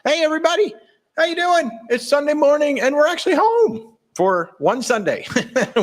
Hey, everybody. How you doing? It's Sunday morning, and we're actually home for one Sunday.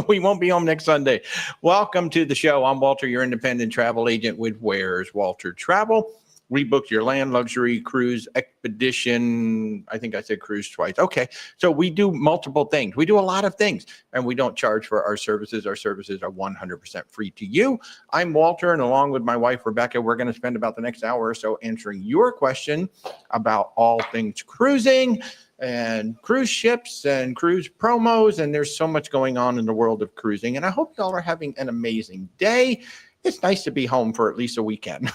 We won't be home next Sunday. Welcome to the show. I'm Walter, your independent travel agent with Where's Walter Travel. We booked your land, luxury, cruise, expedition. I think I said cruise twice. Okay. So we do multiple things. We do a lot of things, and we don't charge for our services. Our services are 100% free to you. I'm Walter, and along with my wife, Rebecca, we're going to spend about the next hour or so answering your question about all things cruising and cruise ships and cruise promos. And there's so much going on in the world of cruising. And I hope y'all are having an amazing day. It's nice to be home for at least a weekend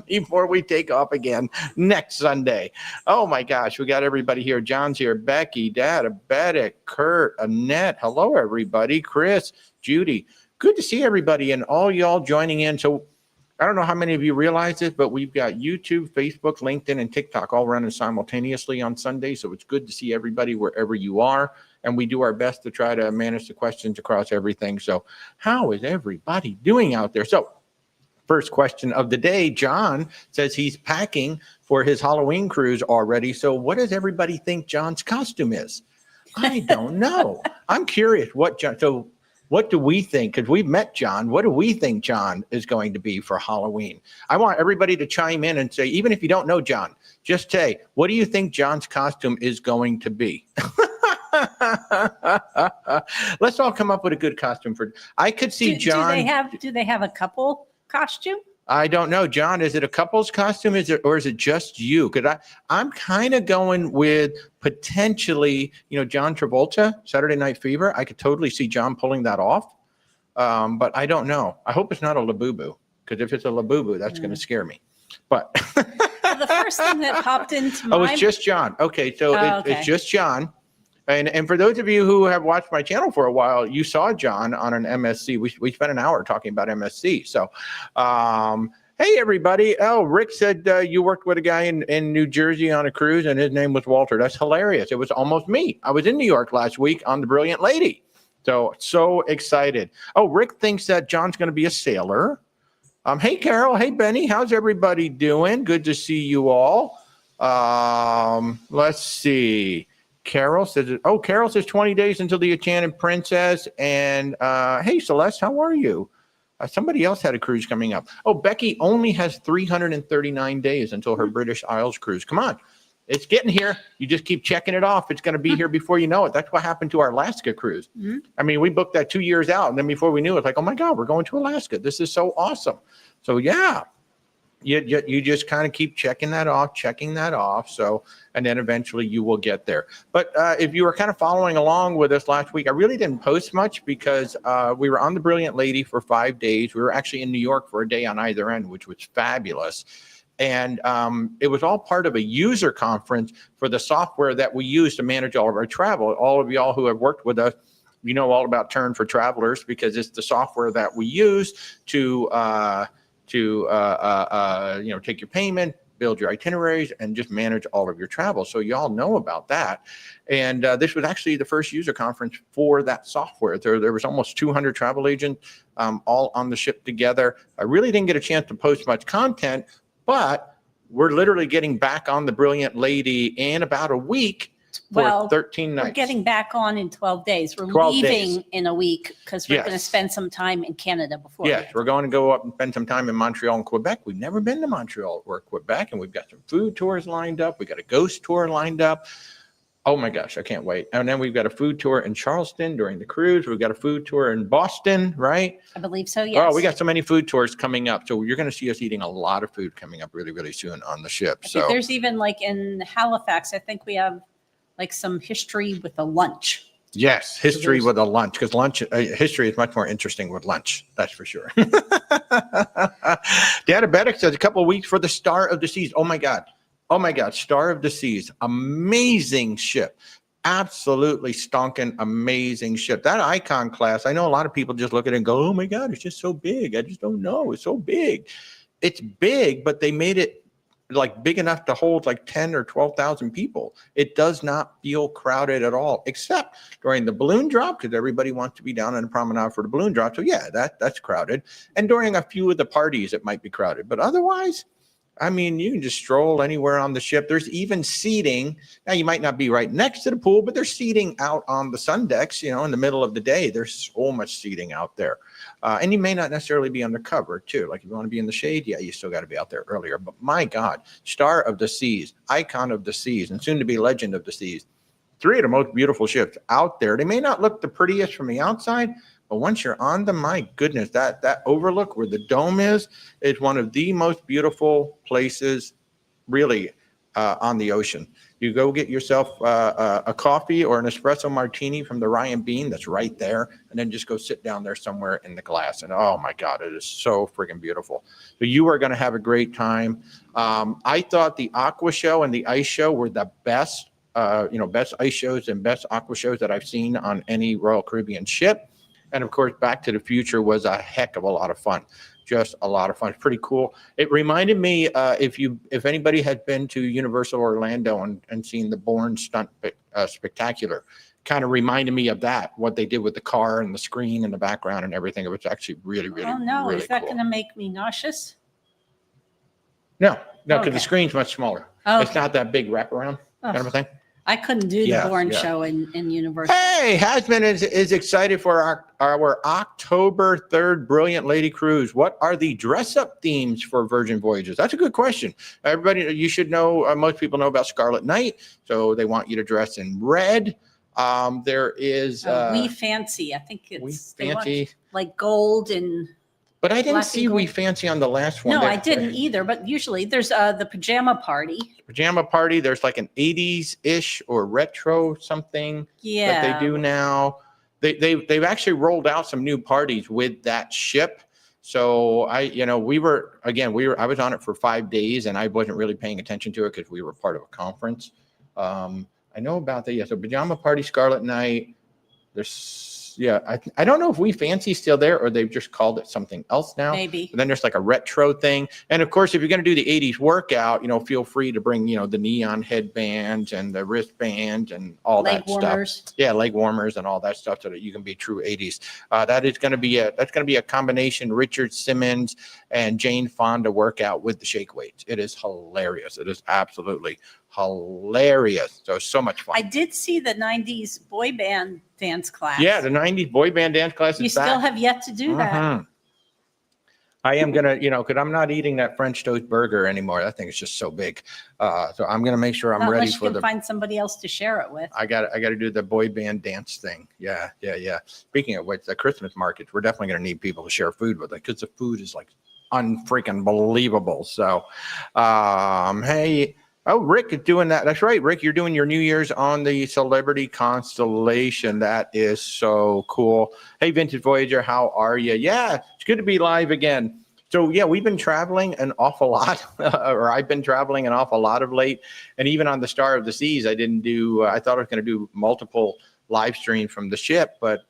before we take off again next Sunday. Oh my gosh, we got everybody here. John's here, Becky, Dad, Abedic, Kurt, Annette. Hello, everybody. Chris, Judy. Good to see everybody and all y'all joining in. So I don't know how many of you realize this, but we've got YouTube, Facebook, LinkedIn, and TikTok all running simultaneously on Sunday. So it's good to see everybody wherever you are. And we do our best to try to manage the questions across everything. So how is everybody doing out there? So first question of the day, John says he's packing for his Halloween cruise already. So what does everybody think John's costume is? I don't know. I'm curious what John, so what do we think? Because we've met John. What do we think John is going to be for Halloween? I want everybody to chime in and say, even if you don't know John, just say, what do you think John's costume is going to be? Let's all come up with a good costume for. I could see John. Do they have a couple costume? I don't know, John. Is it a couple's costume? Or is it just you? Because I'm kind of going with potentially, John Travolta, Saturday Night Fever. I could totally see John pulling that off, but I don't know. I hope it's not a Labubu, because if it's a Labubu, that's going to scare me. But the first thing that popped into my it's just John. Okay, so it's just John. And for those of you who have watched my channel for a while, you saw John on an MSC. We spent an hour talking about MSC. So, hey, everybody. Oh, Rick said you worked with a guy in New Jersey on a cruise, and his name was Walter. That's hilarious. It was almost me. I was in New York last week on the Brilliant Lady. So excited. Oh, Rick thinks that John's going to be a sailor. Hey, Carol. Hey, Benny. How's everybody doing? Good to see you all. Let's see. Carol says, 20 days until the Enchanted Princess. And hey, Celeste, how are you? Somebody else had a cruise coming up. Oh, Becky only has 339 days until her British Isles cruise. Come on. It's getting here. You just keep checking it off. It's going to be here before you know it. That's what happened to our Alaska cruise. Mm-hmm. I mean, we booked that 2 years out. And then before we knew it, it's like, oh, my God, we're going to Alaska. This is so awesome. So, yeah. You just kind of keep checking that off. So, and then eventually you will get there. But if you were kind of following along with us last week, I really didn't post much because we were on the Brilliant Lady for 5 days. We were actually in New York for a day on either end, which was fabulous. And it was all part of a user conference for the software that we use to manage all of our travel. All of y'all who have worked with us, you know all about Turn for Travelers, because it's the software that we use to take your payment, build your itineraries, and just manage all of your travel. So y'all know about that. And this was actually the first user conference for that software. There was almost 200 travel agents all on the ship together. I really didn't get a chance to post much content, but we're literally getting back on the Brilliant Lady in about a week. For 13 nights. We're getting back on in 12 days. We're leaving in a week because we're going to spend some time in Canada before. Yes, we're going to go up and spend some time in Montreal and Quebec. We've never been to Montreal or Quebec, and we've got some food tours lined up. We got a ghost tour lined up. Oh my gosh, I can't wait. And then we've got a food tour in Charleston during the cruise. We've got a food tour in Boston, right? I believe so, yes. Oh, we got so many food tours coming up. So you're going to see us eating a lot of food coming up really, really soon on the ship. I think there's even like in Halifax, I think we have like some history with a lunch. Yes, history with a lunch, because history is much more interesting with lunch. That's for sure. Databetics says a couple of weeks for the Star of the Seas. Oh my God, Star of the Seas, amazing ship, absolutely stonking amazing ship. That Icon class, I know a lot of people just look at it and go, oh my God, it's just so big. I just don't know, it's so big. It's big, but they made it like big enough to hold like 10 or 12,000 people. It does not feel crowded at all, except during the balloon drop, because everybody wants to be down on the promenade for the balloon drop. So yeah, that's crowded. And during a few of the parties, it might be crowded, but otherwise I mean, you can just stroll anywhere on the ship. There's even seating. Now, you might not be right next to the pool, but there's seating out on the sun decks, you know, in the middle of the day. There's so much seating out there. And you may not necessarily be undercover, too. Like if you want to be in the shade, yeah, you still got to be out there earlier. But my God, star of the seas, icon of the seas, and soon to be legend of the seas. 3 of the most beautiful ships out there. They may not look the prettiest from the outside, but once you're on them, my goodness, that overlook where the dome is one of the most beautiful places, really, on the ocean. You go get yourself a coffee or an espresso martini from the Ryan Bean that's right there, and then just go sit down there somewhere in the glass. And oh my God, it is so freaking beautiful. So you are going to have a great time. I thought the Aqua Show and the Ice Show were the best, best ice shows and best aqua shows that I've seen on any Royal Caribbean ship. And of course, Back to the Future was a heck of a lot of fun. Just a lot of fun. It's pretty cool. It reminded me, if anybody had been to Universal Orlando and seen the Bourne Stunt Spectacular, kind of reminded me of that, what they did with the car and the screen in the background and everything. It was actually really, really, oh no, really is that cool. going to make me nauseous? No, because Okay. the screen's much smaller. Oh, It's not that big wraparound kind of a thing. I couldn't do the Yeah, Bourne yeah. show in Universal. Hey, Hasbin is excited for our October 3rd Brilliant Lady Cruise. What are the dress-up themes for Virgin Voyages? That's a good question. Everybody, you should know, most people know about Scarlet Night, so they want you to dress in red. There is... We Fancy. I think We it's they want, Fancy. like gold and... But I didn't Black see and We gold. Fancy on the last one. No, I didn't either. But usually there's the pajama party. Pajama Party, there's like an 80s-ish or retro something Yeah. that they do now. They've actually rolled out some new parties with that ship. So I was on it for 5 days and I wasn't really paying attention to it because we were part of a conference. I know about that. Yeah. So Pajama Party, Scarlet Night. I don't know if We Fancy's still there or they've just called it something else now. Maybe. And then there's like a retro thing. And of course, if you're going to do the 80s workout, feel free to bring, the neon headbands and the wristbands and all Leg that warmers. stuff. Yeah, leg warmers and all that stuff so that you can be true 80s. That's going to be a combination Richard Simmons and Jane Fonda workout with the shake weights. It is hilarious. It is absolutely hilarious. So much fun. I did see the 90s boy band dance class. Yeah, the 90s boy band dance class You is back. still have yet to do that. Mhm. I am going to, because I'm not eating that French toast burger anymore. That thing is just so big. So I'm going to make sure I'm Not ready unless you for can the, find somebody else to share it with. I got to do the boy band dance thing. Yeah. Speaking of which, the Christmas markets, we're definitely going to need people to share food with it because the food is like unfreaking believable. So, hey, oh, Rick is doing that. That's right, Rick. You're doing your New Year's on the Celebrity Constellation. That is so cool. Hey, Vintage Voyager, how are you? Yeah, it's good to be live again. So, yeah, we've been traveling an awful lot, or I've been traveling an awful lot of late. And even on the Star of the Seas, I didn't do, I thought I was going to do multiple live streams from the ship, but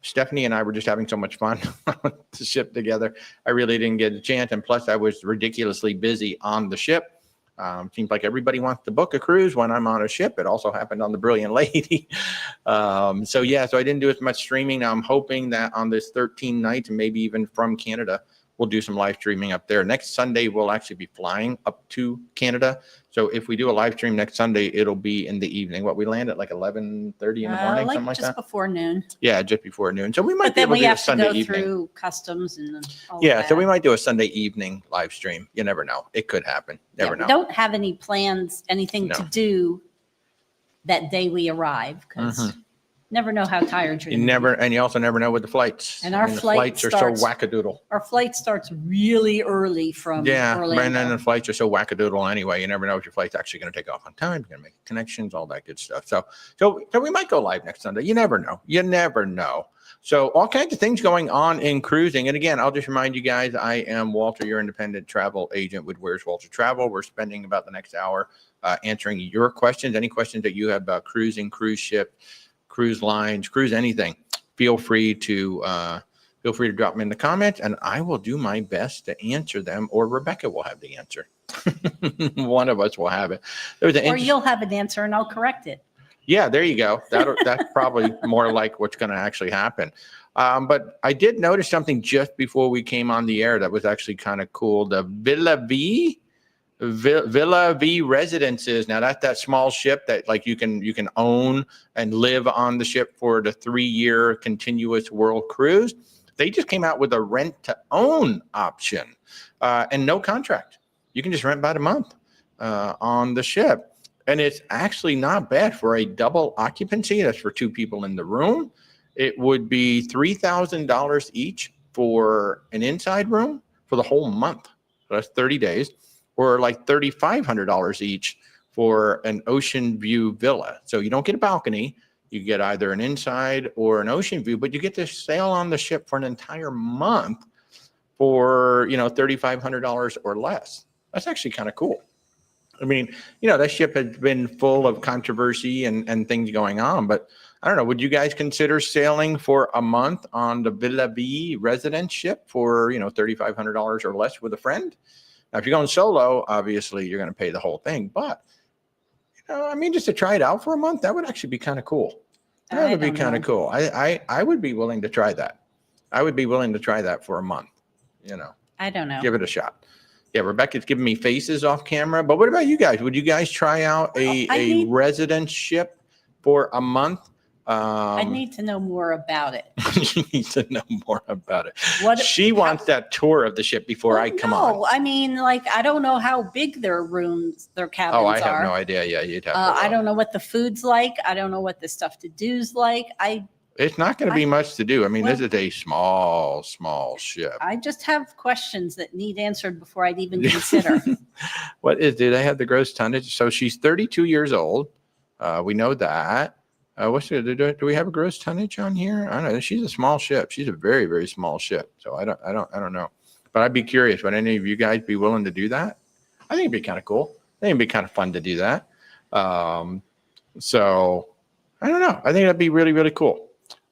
Stephanie and I were just having so much fun on the ship together. I really didn't get a chance. And plus, I was ridiculously busy on the ship. Seems like everybody wants to book a cruise when I'm on a ship. It also happened on the Brilliant Lady. So I didn't do as much streaming. Now I'm hoping that on this 13 nights, and maybe even from Canada, we'll do some live streaming up there. Next Sunday, we'll actually be flying up to Canada. So if we do a live stream next Sunday, it'll be in the evening. We land at like 11:30 in the morning, something like just that. before noon. Yeah, just before noon. So we might But be then able we to do a have to Sunday go evening. through customs and all Yeah, of so we that. might do a Sunday evening live stream. You never know. It could happen. Never know. We don't have any plans, anything No. to do that day we arrive because never know how tired you're You gonna be. never, and you also never know with the flights. And our the flight flights are starts- so wackadoodle. Our flight starts really early from Yeah, Orlando. and then the flights are so wackadoodle anyway. You never know if your flight's actually going to take off on time. You're going to make connections, all that good stuff. So we might go live next Sunday. You never know. You never know. So all kinds of things going on in cruising. And again, I'll just remind you guys, I am Walter, your independent travel agent with Where's Walter Travel. We're spending about the next hour answering your questions. Any questions that you have about cruising, cruise ship, cruise lines, cruise anything, feel free to drop them in the comments and I will do my best to answer them, or Rebecca will have the answer. One of us will have it. There was an Or you'll have an answer and I'll correct it. Yeah, there you go. That's probably more like what's going to actually happen. But I did notice something just before we came on the air that was actually kind of cool. The Villa V Villa V Residences. Now that's that small ship that like you can own and live on the ship for the 3-year continuous world cruise. They just came out with a rent to own option and no contract. You can just rent by the month on the ship. And it's actually not bad for a double occupancy. That's for 2 people in the room. It would be $3,000 each for an inside room for the whole month. So that's 30 days. Or like $3,500 each for an ocean view villa. So you don't get a balcony. You get either an inside or an ocean view, but you get to sail on the ship for an entire month for, $3,500 or less. That's actually kind of cool. I mean, that ship has been full of controversy and things going on, but I don't know. Would you guys consider sailing for a month on the Villa V residence ship for, $3,500 or less with a friend? Now, if you're going solo, obviously you're going to pay the whole thing. But, just to try it out for a month, that would actually be kind of cool. That would be kind of cool. I would be willing to try that. I would be willing to try that for a month. I don't know. Give it a shot. Yeah, Rebecca's giving me faces off camera. But what about you guys? Would you guys try out a residence ship for a month? I need to know more about it. She needs to know more about it. She wants that tour of the ship before I come on. No, I mean, I don't know how big their cabins are. Oh, I have no idea. Yeah, you'd have to I don't know what the food's like. I don't know what the stuff to do's like. It's not going to be much to do. I mean, this is a small ship. I just have questions that need answered before I'd even consider. Do they have the gross tonnage? So she's 32 years old. We know that. Do we have a gross tonnage on here? I don't know. She's a small ship. She's a very, very small ship. So I don't know. But I'd be curious. Would any of you guys be willing to do that? I think it'd be kind of cool. I think it'd be kind of fun to do that. So I don't know. I think that'd be really, really cool.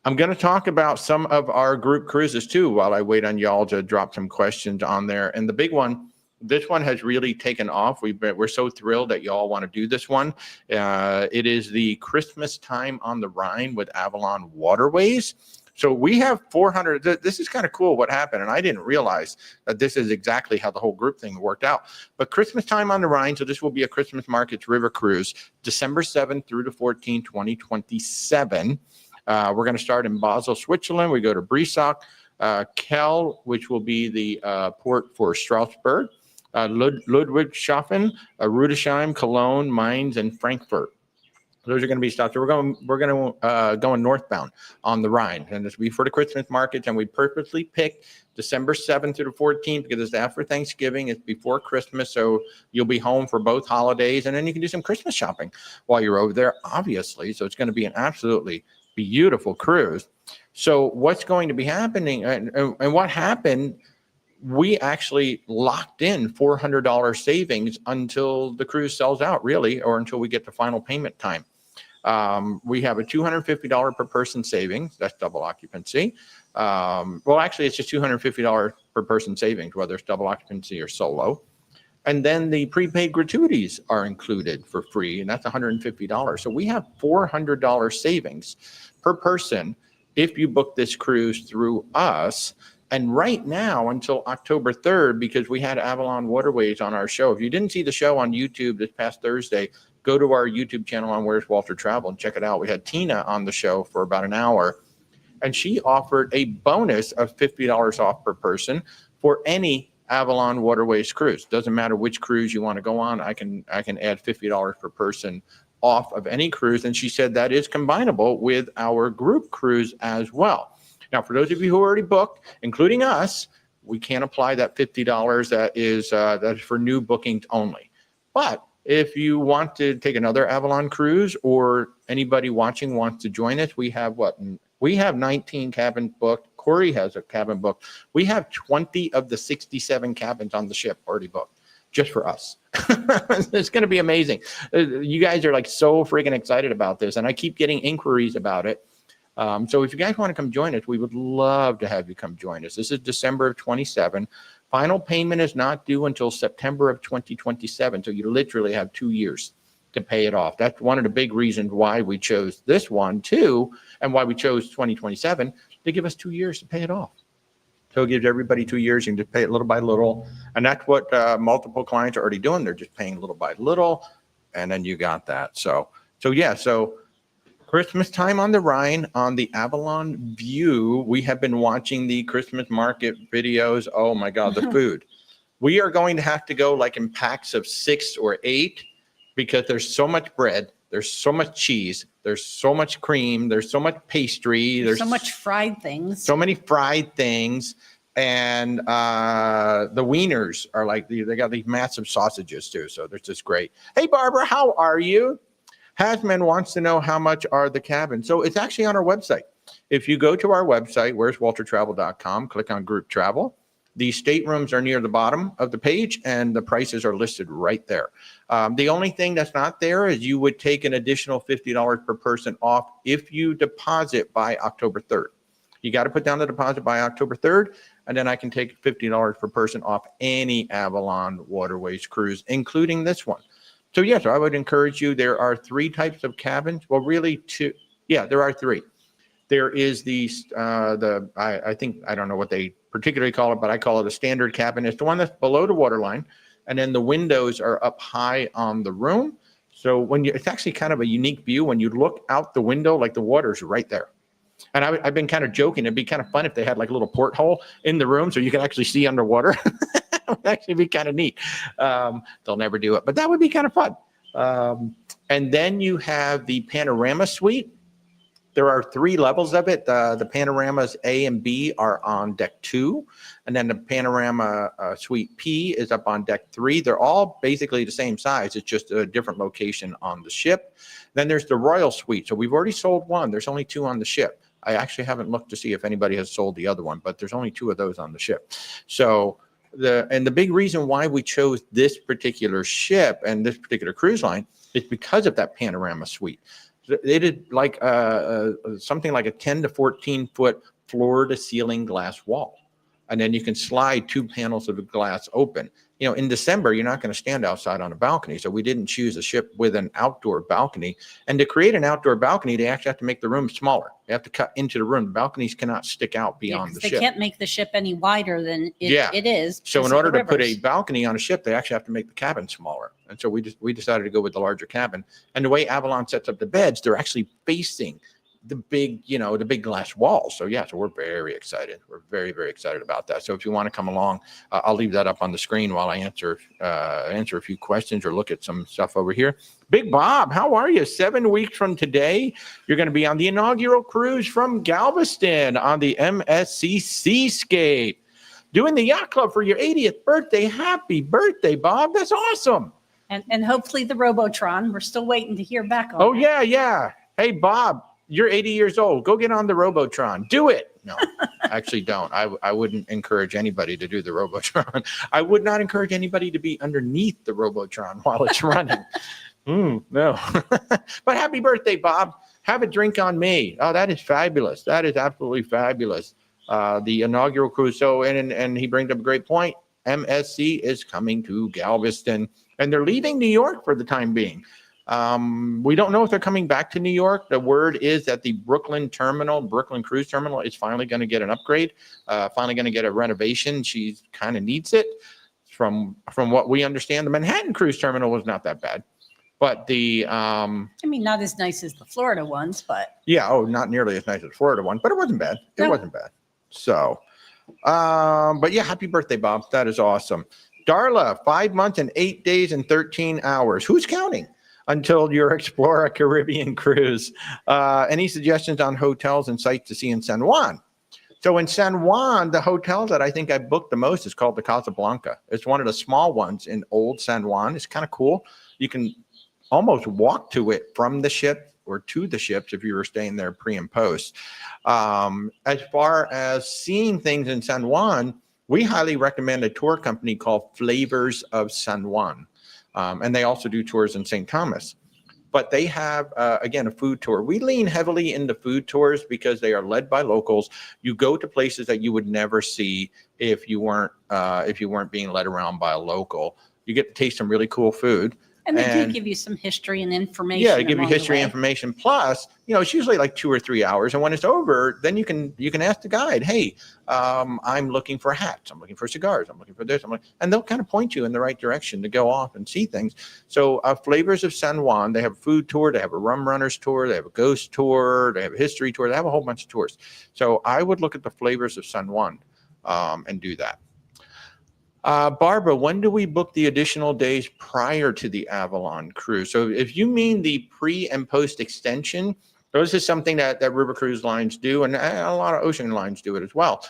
I'm going to talk about some of our group cruises too while I wait on y'all to drop some questions on there. And the big one, this one has really taken off. We're so thrilled that y'all want to do this one. It is the Christmas Time on the Rhine with Avalon Waterways. So we have 400. This is kind of cool what happened. And I didn't realize that this is exactly how the whole group thing worked out. But Christmas Time on the Rhine. So this will be a Christmas Markets River Cruise, December 7th through to 14th, 2027. We're going to start in Basel, Switzerland. We go to Breisach, Kiel, which will be the port for Strasbourg, Ludwigshafen, Rudesheim, Cologne, Mainz, and Frankfurt. Those are going to be stops. So we're going northbound on the Rhine, and this will be for the Christmas markets. And we purposely picked December 7th through the 14th because it's after Thanksgiving. It's before Christmas, so you'll be home for both holidays, and then you can do some Christmas shopping while you're over there, obviously. So it's going to be an absolutely beautiful cruise. So what's going to be happening, and what happened? We actually locked in $400 savings until the cruise sells out, really, or until we get the final payment time. We have a $250 per person savings. That's double occupancy. Actually, it's just $250 per person savings, whether it's double occupancy or solo. And then the prepaid gratuities are included for free, and that's $150. So we have $400 savings per person if you book this cruise through us. And right now, until October 3rd, because we had Avalon Waterways on our show. If you didn't see the show on YouTube this past Thursday, go to our YouTube channel on Where's Walter Travel and check it out. We had Tina on the show for about an hour, and she offered a bonus of $50 off per person for any Avalon Waterways cruise. Doesn't matter which cruise you want to go on. I can add $50 per person off of any cruise. And she said that is combinable with our group cruise as well. Now, for those of you who already booked, including us, we can't apply that $50. That is for new bookings only. But if you want to take another Avalon cruise, or anybody watching wants to join us, we have 19 cabins booked. Corey has a cabin booked. We have 20 of the 67 cabins on the ship already booked just for us. It's going to be amazing. You guys are so freaking excited about this, and I keep getting inquiries about it. So if you guys want to come join us, we would love to have you come join us. This is December of 27. Final payment is not due until September of 2027. So you literally have 2 years to pay it off. That's one of the big reasons why we chose this one too, and why we chose 2027 to give us 2 years to pay it off. So it gives everybody 2 years. You can just pay it little by little. And that's what multiple clients are already doing. They're just paying little by little. And then you got that. So Christmas time on the Rhine on the Avalon View. We have been watching the Christmas market videos. Oh my God, the food. We are going to have to go like in packs of 6 or 8 because there's so much bread. There's so much cheese. There's so much cream. There's so much pastry. There's so much fried things. So many fried things. And the wieners are like, they got these massive sausages too. So they're just great. Hey, Barbara, how are you? Hasman wants to know how much are the cabins. So it's actually on our website. If you go to our website, where'swaltertravel.com, click on group travel. The staterooms are near the bottom of the page and the prices are listed right there. The only thing that's not there is you would take an additional $50 per person off if you deposit by October 3rd. You got to put down the deposit by October 3rd, and then I can take $50 per person off any Avalon Waterways cruise, including this one. So yes, I would encourage you. There are 3 types of cabins. Well, really 2. Yeah, there are 3. There is I think, I don't know what they particularly call it, but I call it a standard cabin. It's the one that's below the waterline. And then the windows are up high on the room. So it's actually kind of a unique view. When you look out the window, like the water's right there. And I've been kind of joking. It'd be kind of fun if they had like a little porthole in the room so you can actually see underwater. It would actually be kind of neat. They'll never do it, but that would be kind of fun. And then you have the panorama suite. There are 3 levels of it. The panoramas A and B are on deck 2. And then the panorama suite P is up on deck 3. They're all basically the same size. It's just a different location on the ship. Then there's the Royal Suite. So we've already sold 1. There's only 2 on the ship. I actually haven't looked to see if anybody has sold the other one, but there's only 2 of those on the ship. So the big reason why we chose this particular ship and this particular cruise line is because of that panorama suite. They did like something like a 10 to 14 foot floor to ceiling glass wall. And then you can slide 2 panels of the glass open. You know, in December, you're not going to stand outside on a balcony. So we didn't choose a ship with an outdoor balcony. And to create an outdoor balcony, they actually have to make the room smaller. They have to cut into the room. The balconies cannot stick out beyond the ship. They can't make the ship any wider than it is. So in order to put a balcony on a ship, they actually have to make the cabin smaller. And so we decided to go with the larger cabin. And the way Avalon sets up the beds, they're actually facing the big glass walls. So yeah, so we're very excited. We're very, very excited about that. So if you want to come along, I'll leave that up on the screen while I answer a few questions or look at some stuff over here. Big Bob, how are you? 7 weeks from today, you're going to be on the inaugural cruise from Galveston on the MSC Seascape, doing the yacht club for your 80th birthday. Happy birthday, Bob. That's awesome. And hopefully the Robotron. We're still waiting to hear back on. Oh, yeah. Hey, Bob, you're 80 years old. Go get on the Robotron. Do it. No, actually don't. I wouldn't encourage anybody to do the Robotron. I would not encourage anybody to be underneath the Robotron while it's running. No. But happy birthday, Bob. Have a drink on me. Oh, that is fabulous. That is absolutely fabulous. The inaugural cruise. So, and he brings up a great point. MSC is coming to Galveston, and they're leaving New York for the time being. We don't know if they're coming back to New York. The word is that the Brooklyn Cruise Terminal is finally going to get an upgrade, finally going to get a renovation. She kind of needs it. From what we understand, the Manhattan Cruise Terminal was not that bad. But not as nice as the Florida ones, but. Yeah, not nearly as nice as the Florida one, but it wasn't bad. It wasn't bad. So, but yeah, happy birthday, Bob. That is awesome. Darla, 5 months and 8 days and 13 hours. Who's counting? Until you explore a Caribbean cruise. Any suggestions on hotels and sites to see in San Juan? So in San Juan, the hotel that I think I booked the most is called the Casablanca. It's one of the small ones in Old San Juan. It's kind of cool. You can almost walk to it from the ship or to the ships if you were staying there pre and post. As far as seeing things in San Juan, we highly recommend a tour company called Flavors of San Juan. And they also do tours in St. Thomas. But they have, again, a food tour. We lean heavily into food tours because they are led by locals. You go to places that you would never see if you weren't being led around by a local. You get to taste some really cool food. And they do give you some history and information. Yeah, they give you along the history way. information. Plus, it's usually like 2 or 3 hours. And when it's over, then you can ask the guide, hey, I'm looking for hats. I'm looking for cigars. I'm looking for this. And they'll kind of point you in the right direction to go off and see things. So Flavors of San Juan, they have a food tour. They have a rum runners tour. They have a ghost tour. They have a history tour. They have a whole bunch of tours. So I would look at the Flavors of San Juan and do that. Barbara, when do we book the additional days prior to the Avalon cruise? So if you mean the pre and post extension, those is something that river cruise lines do, and a lot of ocean lines do it as well.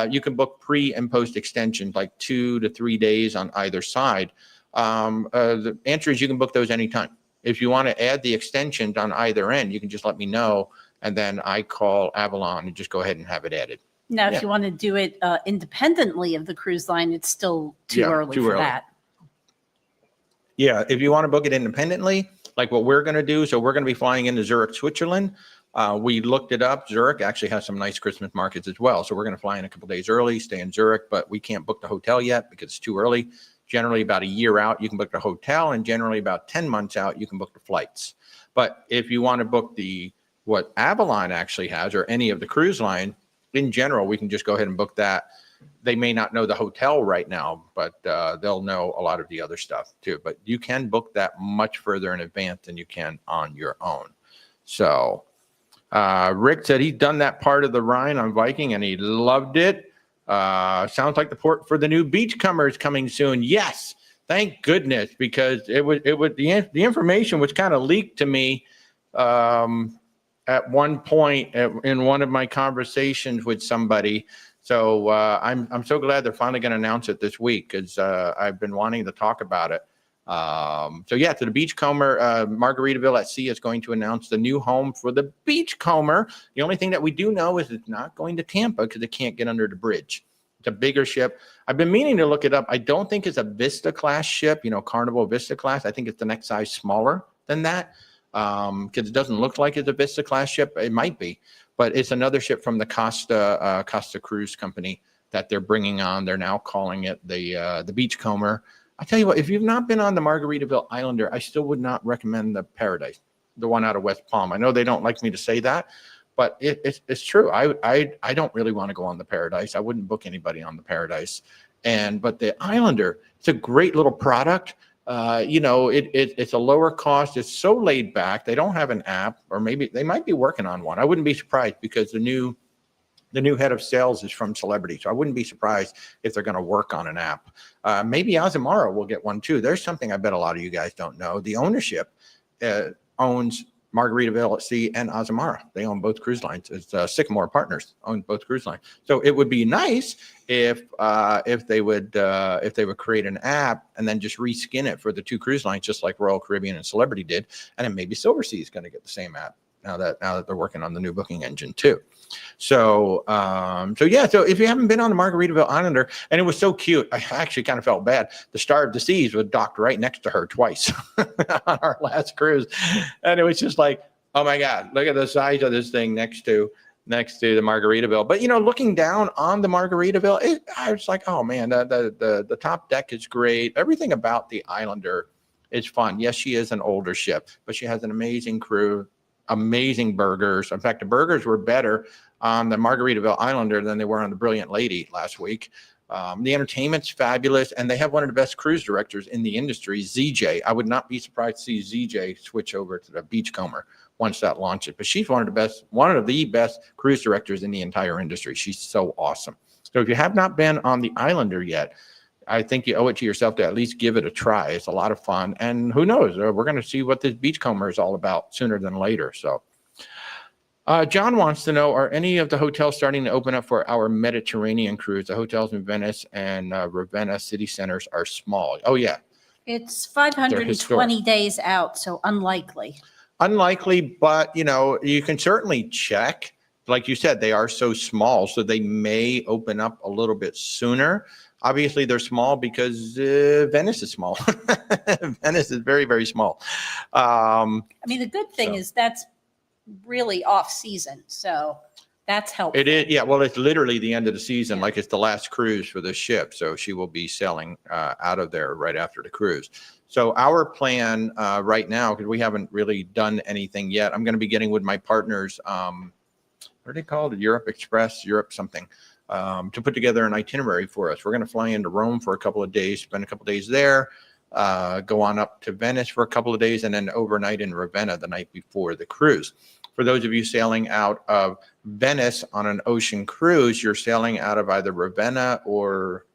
You can book pre and post extensions, like 2 to 3 days on either side. The answer is you can book those anytime. If you want to add the extensions on either end, you can just let me know, and then I call Avalon and just go ahead and have it added. Now, if you want to do it independently of the cruise line, it's still too early for that. Yeah, if you want to book it independently, like what we're going to do, so we're going to be flying into Zurich, Switzerland. We looked it up. Zurich actually has some nice Christmas markets as well. So we're going to fly in a couple days early, stay in Zurich, but we can't book the hotel yet because it's too early. Generally about a year out, you can book the hotel, and generally about 10 months out, you can book the flights. But if you want to book what Avalon actually has, or any of the cruise line, in general, we can just go ahead and book that. They may not know the hotel right now, but they'll know a lot of the other stuff too. But you can book that much further in advance than you can on your own. So Rick said he's done that part of the Rhine on Viking and he loved it. Sounds like the port for the new Beachcomber is coming soon. Yes, thank goodness, because the information was kind of leaked to me at one point in one of my conversations with somebody. So I'm so glad they're finally going to announce it this week, because I've been wanting to talk about it. So the Beachcomber, Margaritaville at Sea is going to announce the new home for the Beachcomber. The only thing that we do know is it's not going to Tampa because it can't get under the bridge. It's a bigger ship. I've been meaning to look it up. I don't think it's a Vista class ship, Carnival Vista class. I think it's the next size smaller than that. Because it doesn't look like it's a Vista class ship. It might be, but it's another ship from the Costa Cruise Company that they're bringing on. They're now calling it the Beachcomber. I tell you what, if you've not been on the Margaritaville Islander, I still would not recommend the Paradise, the one out of West Palm. I know they don't like me to say that, but it's true. I don't really want to go on the Paradise. I wouldn't book anybody on the Paradise. But the Islander, it's a great little product. It's a lower cost. It's so laid back. They don't have an app, or maybe they might be working on one. I wouldn't be surprised, because the new head of sales is from Celebrity. So I wouldn't be surprised if they're going to work on an app. Maybe Azamara will get one too. There's something I bet a lot of you guys don't know. The ownership owns Margaritaville at Sea and Azamara. They own both cruise lines. It's Sycamore Partners own both cruise lines. So it would be nice if they would create an app and then just reskin it for the two cruise lines, just like Royal Caribbean and Celebrity did. And then maybe Silversea is going to get the same app now that they're working on the new booking engine too. So if you haven't been on the Margaritaville Islander, and it was so cute, I actually kind of felt bad. The Star of the Seas was docked right next to her twice on our last cruise. And it was just like, oh my God, look at the size of this thing next to the Margaritaville. But, looking down on the Margaritaville, I was like, oh man, the top deck is great. Everything about the Islander is fun. Yes, she is an older ship, but she has an amazing crew, amazing burgers. In fact, the burgers were better on the Margaritaville Islander than they were on the Brilliant Lady last week. The entertainment's fabulous, and they have one of the best cruise directors in the industry, ZJ. I would not be surprised to see ZJ switch over to the Beachcomber once that launches. But she's one of the best cruise directors in the entire industry. She's so awesome. So if you have not been on the Islander yet, I think you owe it to yourself to at least give it a try. It's a lot of fun. And who knows, we're going to see what this Beachcomber is all about sooner than later. So John wants to know, are any of the hotels starting to open up for our Mediterranean cruise? The hotels in Venice and Ravenna city centers are small. Oh, yeah. It's 520 days out, so unlikely. Unlikely, but, you can certainly check. Like you said, they are so small, so they may open up a little bit sooner. Obviously, they're small because Venice is small. Venice is very, very small. The good thing is that's really off season. So That's helpful. It is, yeah. Well, it's literally the end of the season, like it's the last cruise for the ship. So she will be sailing out of there right after the cruise. So our plan right now, because we haven't really done anything yet, I'm going to be getting with my partners. What are they called? Europe Express, Europe something, to put together an itinerary for us. We're going to fly into Rome for a couple of days, spend a couple of days there, go on up to Venice for a couple of days, and then overnight in Ravenna the night before the cruise. For those of you sailing out of Venice on an ocean cruise, you're sailing out of either Ravenna or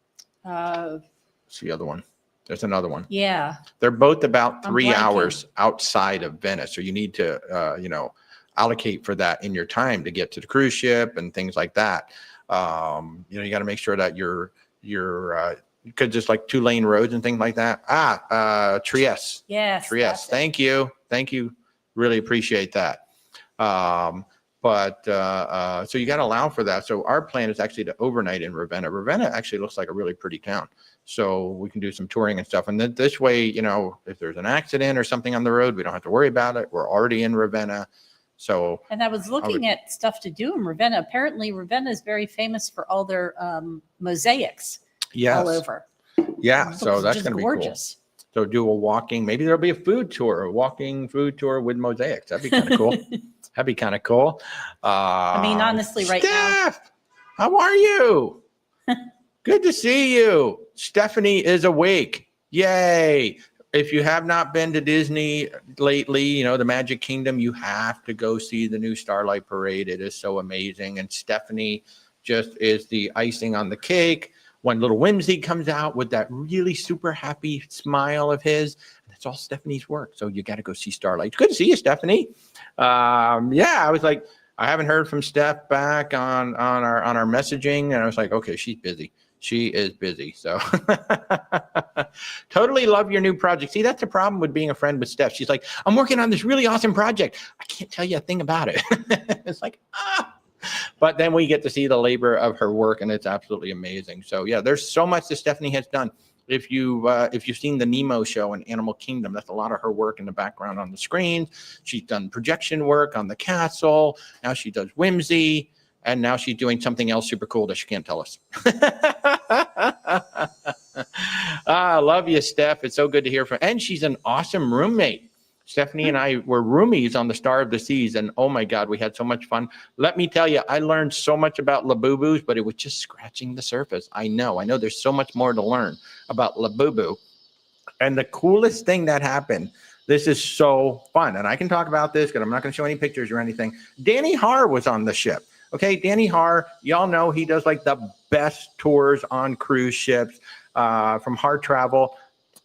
what's the other one? There's another one. Yeah. They're both about I'm 3 blanking. hours outside of Venice. So you need to, allocate for that in your time to get to the cruise ship and things like that. You got to make sure that you're could just like 2-lane roads and things like that. Trieste. Yes. Trieste. Thank you. Really appreciate that. So you got to allow for that. So our plan is actually to overnight in Ravenna. Ravenna actually looks like a really pretty town. So we can do some touring and stuff. And then this way, if there's an accident or something on the road, we don't have to worry about it. We're already in Ravenna. So, and I was looking at stuff to do in Ravenna. Apparently Ravenna is very famous for all their mosaics all over. Yeah. So that's going to be gorgeous. Cool. So do a walking, maybe there'll be a walking food tour with mosaics. That'd be kind of cool. That'd be kind of cool. I mean, honestly, right Steph, how are you? Good to see you. Stephanie is awake. Yay. If you have not been to Disney lately, the Magic Kingdom, you have to go see the new Starlight Parade. It is so amazing. And Stephanie just is the icing on the cake. When little Whimsy comes out with that really super happy smile of his, that's all Stephanie's work. So you got to go see Starlight. It's good to see you, Stephanie. I was like, I haven't heard from Steph back on our messaging. And I was like, okay, she's busy. She is busy. So totally love your new project. See, that's the problem with being a friend with Steph. She's like, I'm working on this really awesome project. I can't tell you a thing about it. It's like, but then we get to see the labor of her work, and it's absolutely amazing. So yeah, there's so much that Stephanie has done. If you've seen the Nemo show in Animal Kingdom, that's a lot of her work in the background on the screen. She's done projection work on the castle. Now she does Whimsy. And now she's doing something else super cool that she can't tell us. I love you, Steph. It's so good to hear from. And she's an awesome roommate. Stephanie and I were roomies on the Star of the Seas. And oh my God, we had so much fun. Let me tell you, I learned so much about Labubu's, but it was just scratching the surface. I know there's so much more to learn about Labubu. And the coolest thing that happened, this is so fun. And I can talk about this because I'm not going to show any pictures or anything. Danny Haar was on the ship. Okay, Danny Haar, y'all know he does like the best tours on cruise ships from Haar Travel.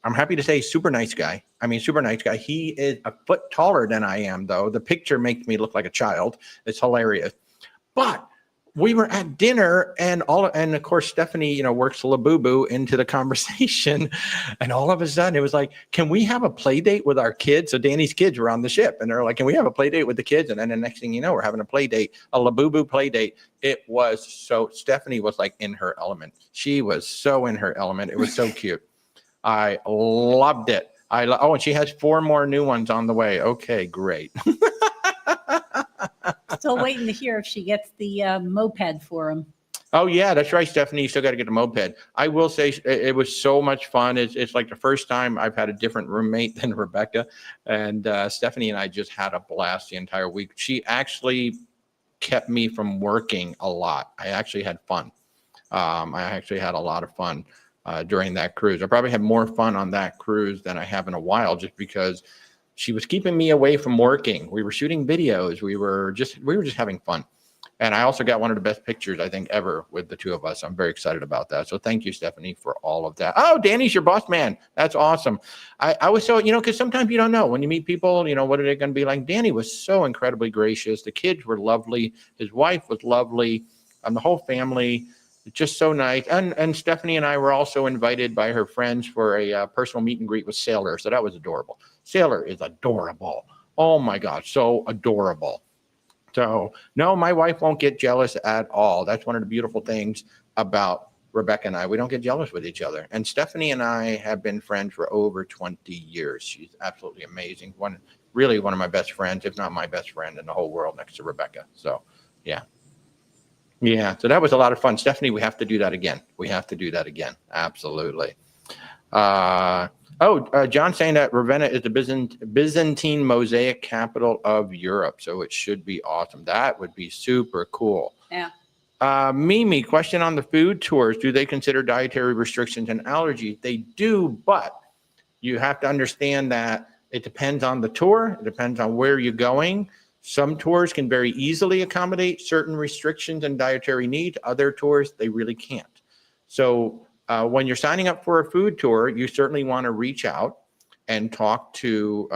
I'm happy to say super nice guy. He is a foot taller than I am, though. The picture makes me look like a child. It's hilarious. But we were at dinner and of course, Stephanie, works Labubu into the conversation. And all of a sudden it was like, can we have a play date with our kids? So Danny's kids were on the ship and they're like, can we have a play date with the kids? And then the next thing you know, we're having a play date, a Labubu play date. Stephanie was like in her element. She was so in her element. It was so cute. I loved it. And she has 4 more new ones on the way. Okay, great. Still waiting to hear if she gets the moped for him. Oh, yeah, that's right, Stephanie. You still got to get the moped. I will say it was so much fun. It's like the first time I've had a different roommate than Rebecca. And Stephanie and I just had a blast the entire week. She actually kept me from working a lot. I actually had fun. I actually had a lot of fun during that cruise. I probably had more fun on that cruise than I have in a while just because she was keeping me away from working. We were shooting videos. We were just having fun. And I also got one of the best pictures, I think, ever with the two of us. I'm very excited about that. So thank you, Stephanie, for all of that. Oh, Danny's your boss man. That's awesome. I was so, because sometimes you don't know. When you meet people, what are they going to be like? Danny was so incredibly gracious. The kids were lovely. His wife was lovely. The whole family, just so nice. And Stephanie and I were also invited by her friends for a personal meet and greet with Sailor. So that was adorable. Sailor is adorable. Oh my gosh, so adorable. So no, my wife won't get jealous at all. That's one of the beautiful things about Rebecca and I. We don't get jealous with each other. And Stephanie and I have been friends for over 20 years. She's absolutely amazing. Really one of my best friends, if not my best friend in the whole world next to Rebecca. So yeah. Yeah. So that was a lot of fun. Stephanie, we have to do that again. Absolutely. John saying that Ravenna is the Byzantine mosaic capital of Europe. So it should be awesome. That would be super cool. Yeah. Mimi, question on the food tours. Do they consider dietary restrictions and allergies? They do, but you have to understand that it depends on the tour. It depends on where you're going. Some tours can very easily accommodate certain restrictions and dietary needs. Other tours, they really can't. So when you're signing up for a food tour, you certainly want to reach out and talk to,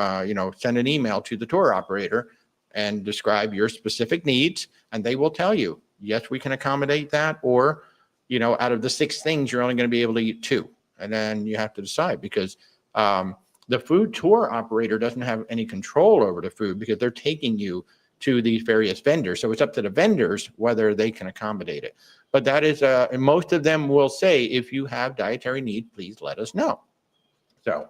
send an email to the tour operator and describe your specific needs, and they will tell you, yes, we can accommodate that, or, out of the 6 things, you're only going to be able to eat 2. And then you have to decide, because the food tour operator doesn't have any control over the food because they're taking you to these various vendors. So it's up to the vendors whether they can accommodate it. But that is, and most of them will say, if you have dietary needs, please let us know. So,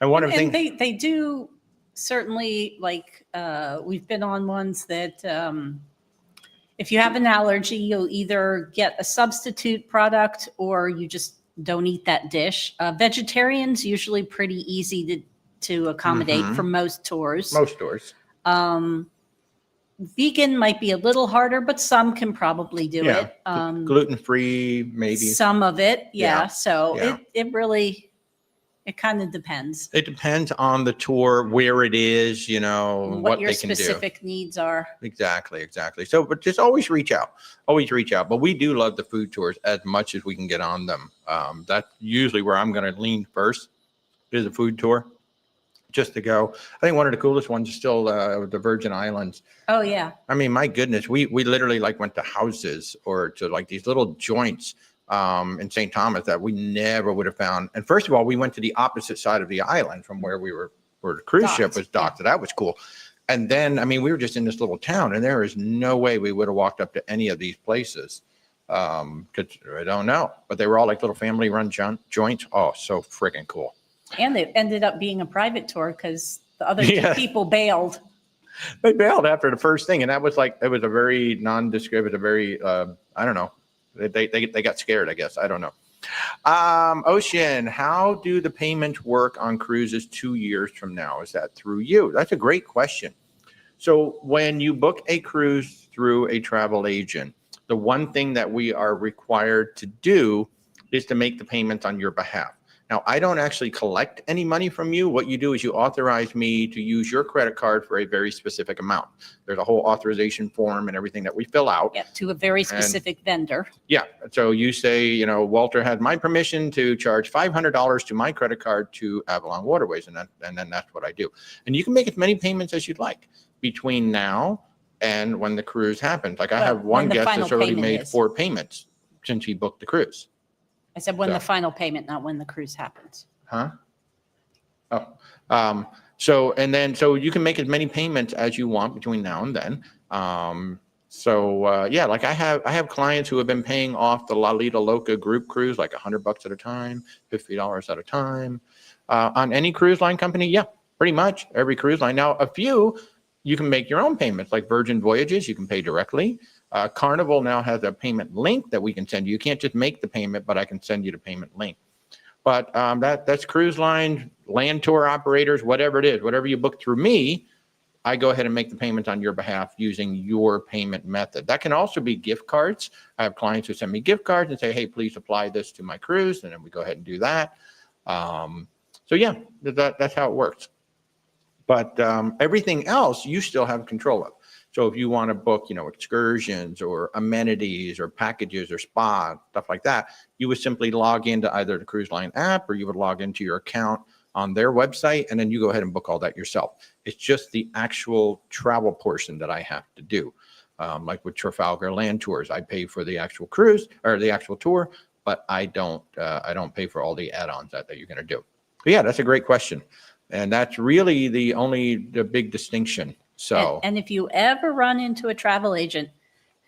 and one of the things they do certainly, like, we've been on ones that if you have an allergy, you'll either get a substitute product or you just don't eat that dish. Vegetarian's usually pretty easy to accommodate for most tours. Vegan might be a little harder, but some can probably do it. Gluten-free, maybe. Some of it, yeah. So it kind of depends. It depends on the tour, where it is, what your they can do. specific needs are. Exactly. So, but just always reach out. But we do love the food tours as much as we can get on them. That's usually where I'm going to lean first, is a food tour, just to go. I think one of the coolest ones is still the Virgin Islands. Oh yeah. I mean, my goodness, we literally went to houses or to these little joints in St. Thomas that we never would have found. And first of all, we went to the opposite side of the island from where the cruise ship was docked. So that was cool. And then, we were just in this little town, and there is no way we would have walked up to any of these places. Because I don't know, but they were all like little family run joints. Oh, so freaking cool. And it ended up being a private tour because the other 2 people bailed. They bailed after the first thing. And that was it was a very nondescript, it was a very, I don't know. They got scared, I guess. I don't know. Ocean, how do the payments work on cruises 2 years from now? Is that through you? That's a great question. So when you book a cruise through a travel agent, the one thing that we are required to do is to make the payments on your behalf. Now, I don't actually collect any money from you. What you do is you authorize me to use your credit card for a very specific amount. There's a whole authorization form and everything that we fill out. Yeah, to a very specific vendor. Yeah. So you say, Walter had my permission to charge $500 to my credit card to Avalon Waterways. And then that's what I do. And you can make as many payments as you'd like between now and when the cruise happens. I have one guest that's already made 4 payments since he booked the cruise. I said when the final payment, not when the cruise happens. Huh? Oh, so you can make as many payments as you want between now and then. I have clients who have been paying off the La Lita Loca group cruise, like $100 at a time, $50 at a time. On any cruise line company, yeah, pretty much every cruise line. Now, a few, you can make your own payments, like Virgin Voyages, you can pay directly. Carnival now has a payment link that we can send you. You can't just make the payment, but I can send you the payment link. But that's cruise line, land tour operators, whatever it is, whatever you book through me, I go ahead and make the payments on your behalf using your payment method. That can also be gift cards. I have clients who send me gift cards and say, hey, please apply this to my cruise. And then we go ahead and do that. That's how it works. But everything else you still have control of. So if you want to book, excursions or amenities or packages or spa, stuff like that, you would simply log into either the cruise line app or you would log into your account on their website, and then you go ahead and book all that yourself. It's just the actual travel portion that I have to do. Like with Trafalgar Land Tours, I pay for the actual cruise or the actual tour, but I don't pay for all the add-ons that you're going to do. But yeah, that's a great question. And that's really the big distinction. So, and if you ever run into a travel agent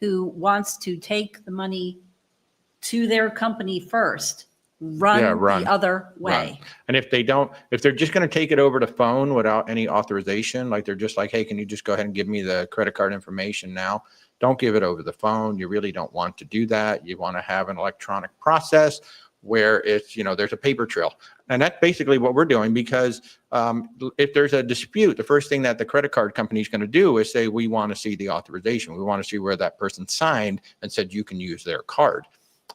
who wants to take the money to their company first, run the other way. And if they're just going to take it over the phone without any authorization, like they're just like, hey, can you just go ahead and give me the credit card information now? Don't give it over the phone. You really don't want to do that. You want to have an electronic process where it's, there's a paper trail. And that's basically what we're doing, because if there's a dispute, the first thing that the credit card company is going to do is say, we want to see the authorization. We want to see where that person signed and said you can use their card.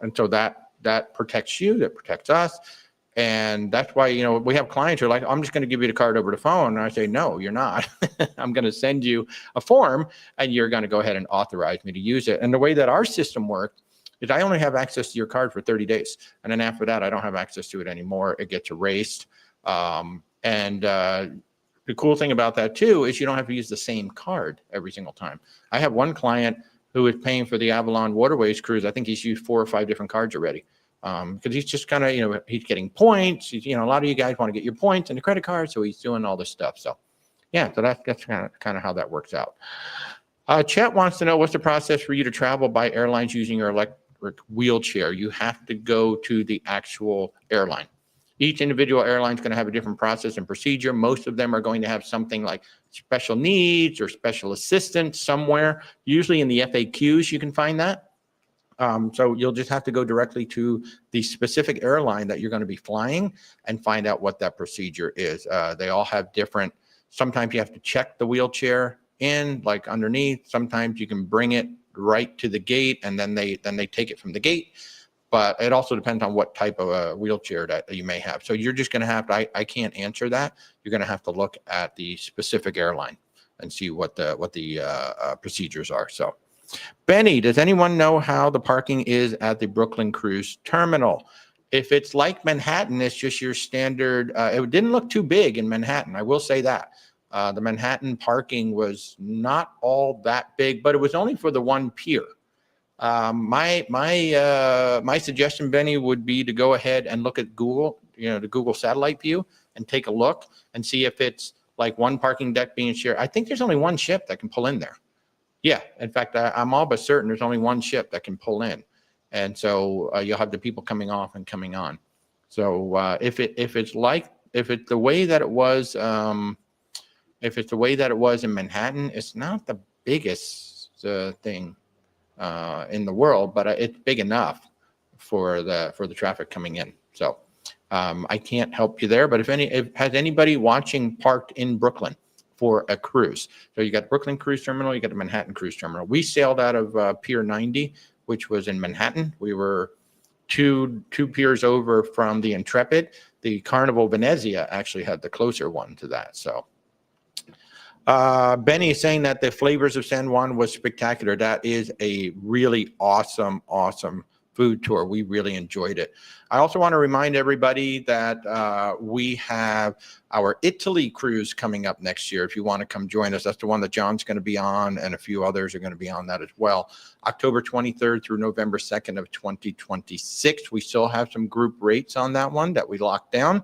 And so that protects you, that protects us. And that's why, we have clients who are like, I'm just going to give you the card over the phone. And I say, no, you're not. I'm going to send you a form and you're going to go ahead and authorize me to use it. And the way that our system works is I only have access to your card for 30 days. And then after that, I don't have access to it anymore. It gets erased. The cool thing about that too is you don't have to use the same card every single time. I have one client who is paying for the Avalon Waterways cruise. I think he's used 4 or 5 different cards already. Because he's just kind of, he's getting points. A lot of you guys want to get your points in the credit card. So he's doing all this stuff. So yeah, so that's kind of how that works out. Chet wants to know, what's the process for you to travel by airlines using your electric wheelchair? You have to go to the actual airline. Each individual airline is going to have a different process and procedure. Most of them are going to have something like special needs or special assistance somewhere. Usually in the FAQs, you can find that. So you'll just have to go directly to the specific airline that you're going to be flying and find out what that procedure is. They all have different, sometimes you have to check the wheelchair in, like underneath. Sometimes you can bring it right to the gate and then they take it from the gate. But it also depends on what type of a wheelchair that you may have. So you're just going to have to, I can't answer that. You're going to have to look at the specific airline and see what the procedures are. So Benny, does anyone know how the parking is at the Brooklyn Cruise Terminal? If it's like Manhattan, it's just your standard. It didn't look too big in Manhattan. I will say that. The Manhattan parking was not all that big, but it was only for the one pier. My suggestion, Benny, would be to go ahead and look at Google, the Google satellite view, and take a look and see if it's like one parking deck being shared. I think there's only one ship that can pull in there. Yeah, in fact, I'm all but certain there's only one ship that can pull in, and so you'll have the people coming off and coming on. So if it's the way that it was, if it's the way that it was in Manhattan, it's not the biggest thing in the world, but it's big enough for the traffic coming in. So I can't help you there, but has anybody watching parked in Brooklyn for a cruise? So you got Brooklyn Cruise Terminal, you got the Manhattan Cruise Terminal. We sailed out of Pier 90, which was in Manhattan. We were two piers over from the Intrepid. The Carnival Venezia actually had the closer one to that. So Benny is saying that the Flavors of San Juan was spectacular. That is a really awesome food tour. We really enjoyed it. I also want to remind everybody that we have our Italy cruise coming up next year. If you want to come join us, that's the one that John's going to be on, and a few others are going to be on that as well. October 23rd through November 2nd of 2026. We still have some group rates on that one that we locked down.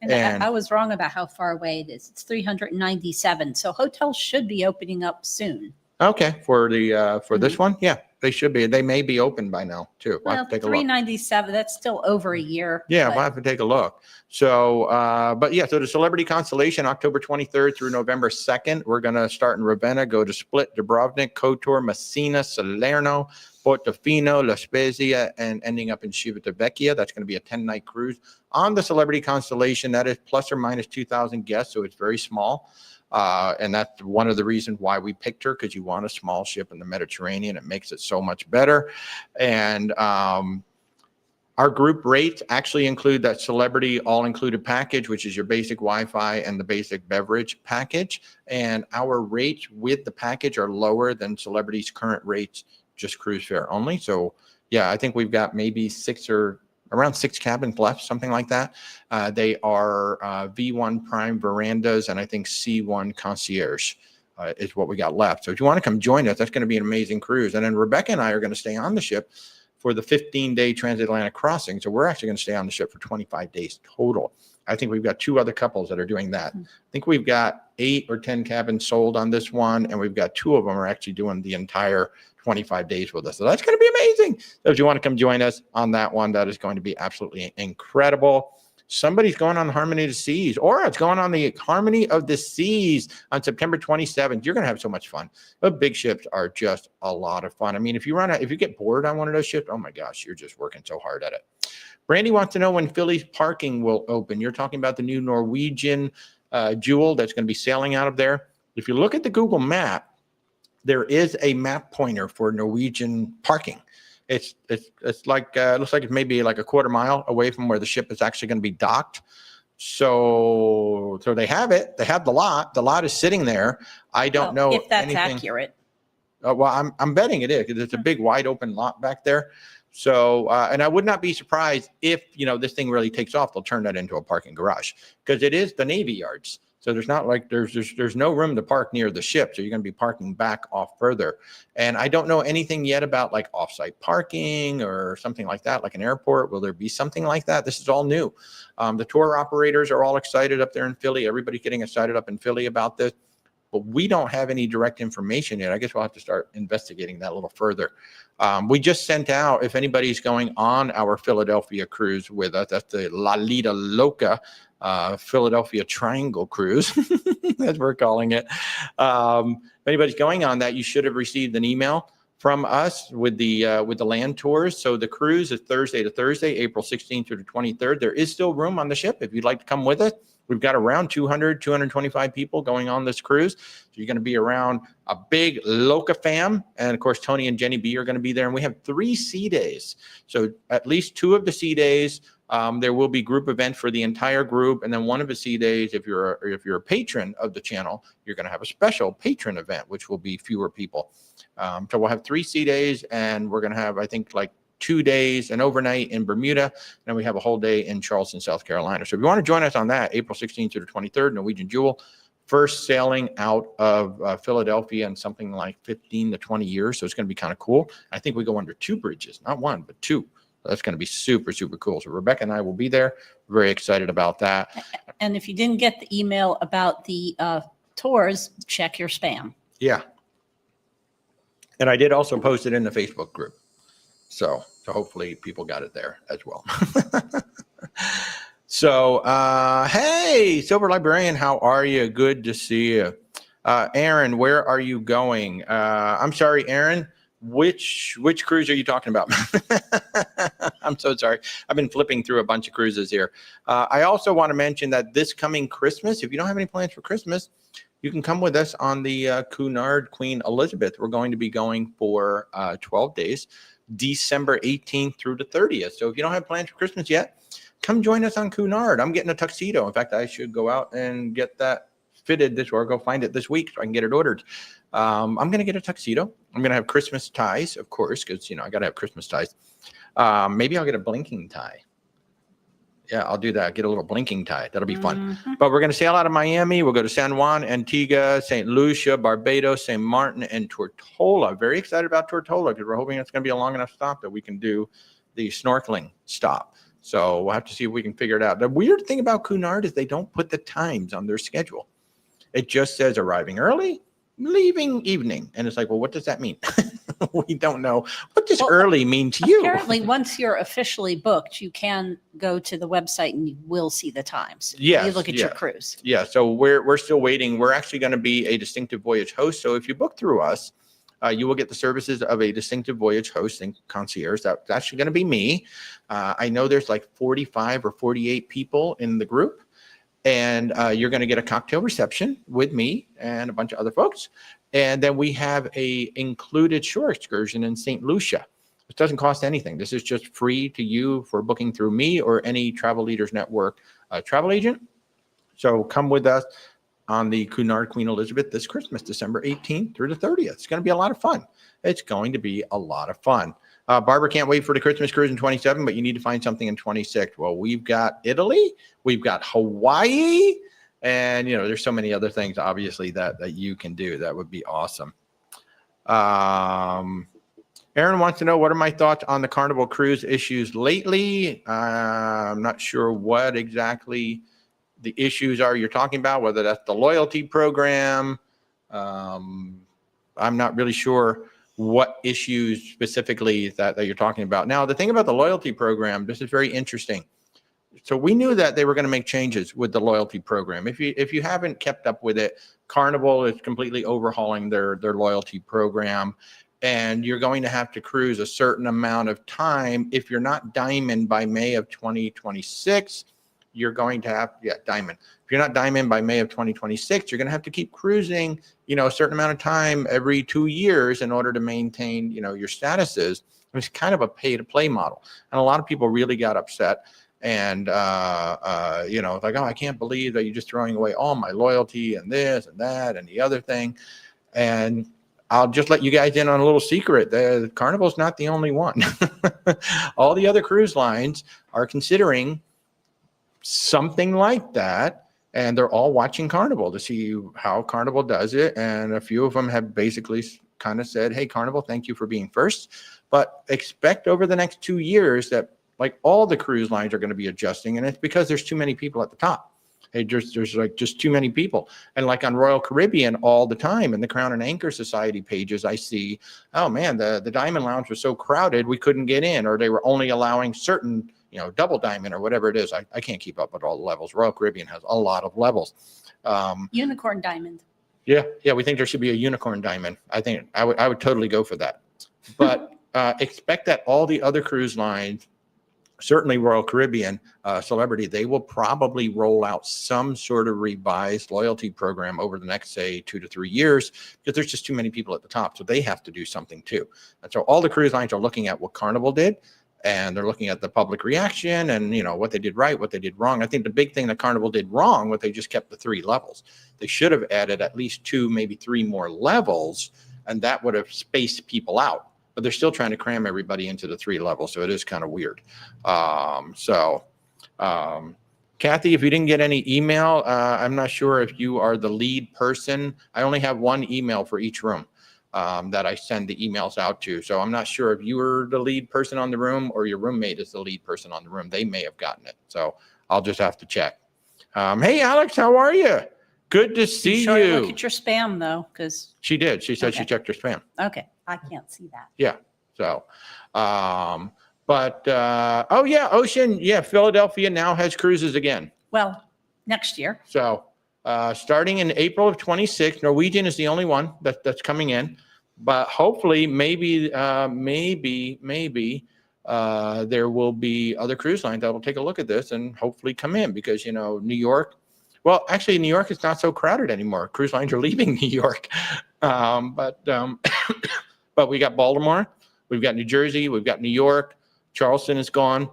And I was wrong about how far away it is. It's 397. So hotels should be opening up soon. Okay, for the for this one, yeah, they should be. They may be open by now too. We'll have to take a look. 397. That's still over a year. Yeah, we'll have to take a look. So, but yeah, so the Celebrity Constellation, October 23rd through November 2nd. We're going to start in Ravenna, go to Split, Dubrovnik, Kotor, Messina, Salerno, Portofino, La Spezia, and ending up in Civitavecchia. That's going to be a 10-night cruise on the Celebrity Constellation. That is plus or minus 2,000 guests, so it's very small. And that's one of the reasons why we picked her, because you want a small ship in the Mediterranean. It makes it so much better. And our group rates actually include that Celebrity all-included package, which is your basic Wi-Fi and the basic beverage package. And our rates with the package are lower than Celebrity's current rates, just cruise fare only. So yeah, I think we've got maybe around 6 cabins left, something like that. They are V1 Prime verandas, and I think C1 concierge is what we got left. So if you want to come join us, that's going to be an amazing cruise. And then Rebecca and I are going to stay on the ship for the 15-day transatlantic crossing. So we're actually going to stay on the ship for 25 days total. I think we've got 2 other couples that are doing that. I think we've got 8 or 10 cabins sold on this one, and we've got 2 of them are actually doing the entire 25 days with us. So that's going to be amazing. So if you want to come join us on that one, that is going to be absolutely incredible. Somebody's going on the Harmony of the Seas, or it's going on the Harmony of the Seas on September 27th. You're going to have so much fun. The big ships are just a lot of fun. I mean, if you get bored on one of those ships, oh my gosh, you're just working so hard at it. Brandy wants to know when Philly's parking will open. You're talking about the new Norwegian Jewel that's going to be sailing out of there. If you look at the Google map, there is a map pointer for Norwegian parking. It's like looks like it's maybe like a quarter mile away from where the ship is actually going to be docked. So they have it. They have the lot. The lot is sitting there. I don't know if that's anything. accurate. Well, I'm betting it is, because it's a big wide open lot back there. So and I would not be surprised if this thing really takes off. They'll turn that into a parking garage, because it is the Navy yards. So there's not like there's no room to park near the ship. So you're going to be parking back off further. And I don't know anything yet about like offsite parking or something like that, like an airport. Will there be something like that? This is all new. The tour operators are all excited up there in Philly. Everybody's getting excited up in Philly about this. But we don't have any direct information yet. I guess we'll have to start investigating that a little further. We just sent out, if anybody's going on our Philadelphia cruise with us, that's the La Lita Loca Philadelphia Triangle Cruise, as we're calling it. If anybody's going on that, you should have received an email from us with the land tours. So the cruise is Thursday to Thursday, April 16th through the 23rd. There is still room on the ship if you'd like to come with us. We've got around 225 people going on this cruise. So you're going to be around a big Loca fam. And of course, Tony and Jenny B are going to be there. And we have 3 sea days. So at least 2 of the sea days, there will be group events for the entire group. And then one of the sea days, if you're a patron of the channel, you're going to have a special patron event, which will be fewer people. So we'll have 3 sea days, and we're going to have, I think, like 2 days, an overnight in Bermuda, and we have a whole day in Charleston, South Carolina. So if you want to join us on that, April 16th to the 23rd, Norwegian Jewel, first sailing out of Philadelphia in something like 15 to 20 years. So it's going to be kind of cool. I think we go under 2 bridges, not 1, but 2. So that's going to be super, super cool. So Rebecca and I will be there. Very excited about that. And if you didn't get the email about the tours, check your spam. Yeah. And I did also post it in the Facebook group. So hopefully people got it there as well. So, hey, Silver Librarian, how are you? Good to see you. Aaron, where are you going? I'm sorry, Aaron, which cruise are you talking about? I'm so sorry. I've been flipping through a bunch of cruises here. I also want to mention that this coming Christmas, if you don't have any plans for Christmas, you can come with us on the Cunard Queen Elizabeth. We're going to be going for 12 days. December 18th through the 30th. So if you don't have plans for Christmas yet, come join us on Cunard. I'm getting a tuxedo. In fact, I should go out and get that fitted or go find it this week so I can get it ordered. I'm going to get a tuxedo. I'm going to have Christmas ties, of course, because, I got to have Christmas ties. Maybe I'll get a blinking tie. Yeah, I'll do that. Get a little blinking tie. That'll be fun. Mm-hmm. But we're going to sail out of Miami. We'll go to San Juan, Antigua, St. Lucia, Barbados, St. Martin, and Tortola. Very excited about Tortola because we're hoping it's going to be a long enough stop that we can do the snorkeling stop. So we'll have to see if we can figure it out. The weird thing about Cunard is they don't put the times on their schedule. It just says arriving early, leaving evening. And it's like, well, what does that mean? We don't know. What does early mean to you? Apparently, once you're officially booked, you can go to the website and you will see the times. Yes, you look at your cruise. Yeah, so we're still waiting. We're actually going to be a distinctive voyage host. So if you book through us, you will get the services of a distinctive voyage host and concierge. That's actually going to be me. I know there's like 45 or 48 people in the group. And you're going to get a cocktail reception with me and a bunch of other folks. And then we have a included shore excursion in St. Lucia. It doesn't cost anything. This is just free to you for booking through me or any Travel Leaders Network travel agent. So come with us on the Cunard Queen Elizabeth this Christmas, December 18th through the 30th. It's going to be a lot of fun. It's going to be a lot of fun. Barbara can't wait for the Christmas cruise in 27, but you need to find something in 26. Well, we've got Italy, we've got Hawaii, and there's so many other things, obviously, that you can do. That would be awesome. Aaron wants to know, what are my thoughts on the Carnival cruise issues lately? I'm not sure what exactly the issues are you're talking about, whether that's the loyalty program. I'm not really sure what issues specifically that you're talking about. Now, the thing about the loyalty program, this is very interesting. So we knew that they were going to make changes with the loyalty program. If you haven't kept up with it, Carnival is completely overhauling their loyalty program, and you're going to have to cruise a certain amount of time. If you're not Diamond by May of 2026, you're going to have Diamond. If you're not Diamond by May of 2026, you're going to have to keep cruising, a certain amount of time every 2 years in order to maintain, your statuses. It's kind of a pay to play model, and a lot of people really got upset. And, like, oh, I can't believe that you're just throwing away all my loyalty and this and that and the other thing. And I'll just let you guys in on a little secret. The Carnival's not the only one. All the other cruise lines are considering something like that. And they're all watching Carnival to see how Carnival does it. And a few of them have basically kind of said, hey, Carnival, thank you for being first. But expect over the next 2 years that like all the cruise lines are going to be adjusting, and it's because there's too many people at the top. Hey, there's like just too many people. And like on Royal Caribbean all the time in the Crown and Anchor Society pages, I see, oh man, the Diamond Lounge was so crowded we couldn't get in, or they were only allowing certain, double diamond or whatever it is. I can't keep up with all the levels. Royal Caribbean has a lot of levels. Unicorn diamond. Yeah, we think there should be a unicorn diamond. I think I would totally go for that. But expect that all the other cruise lines, certainly Royal Caribbean, Celebrity, they will probably roll out some sort of revised loyalty program over the next, say, 2 to 3 years, because there's just too many people at the top. So they have to do something too. And so all the cruise lines are looking at what Carnival did, and they're looking at the public reaction and, what they did right, what they did wrong. I think the big thing that Carnival did wrong was they just kept the 3 levels. They should have added at least 2, maybe 3 more levels, and that would have spaced people out. But they're still trying to cram everybody into the 3 levels. So it is kind of weird. Kathy, if you didn't get any email, I'm not sure if you are the lead person. I only have 1 email for each room that I send the emails out to. So I'm not sure if you are the lead person on the room or your roommate is the lead person on the room. They may have gotten it. So I'll just have to check. Hey, Alex, how are you? Good to see you. Look at your spam, though, because she did. She said she checked her spam. Okay. I can't see that. Yeah. So, oh yeah, Ocean. Yeah. Philadelphia now has cruises again. Well, next year. So, starting in April of 26, Norwegian is the only one that's coming in, but hopefully maybe there will be other cruise lines that will take a look at this and hopefully come in, because, New York, well, actually New York is not so crowded anymore. Cruise lines are leaving New York. But we got Baltimore, we've got New Jersey, we've got New York, Charleston is gone.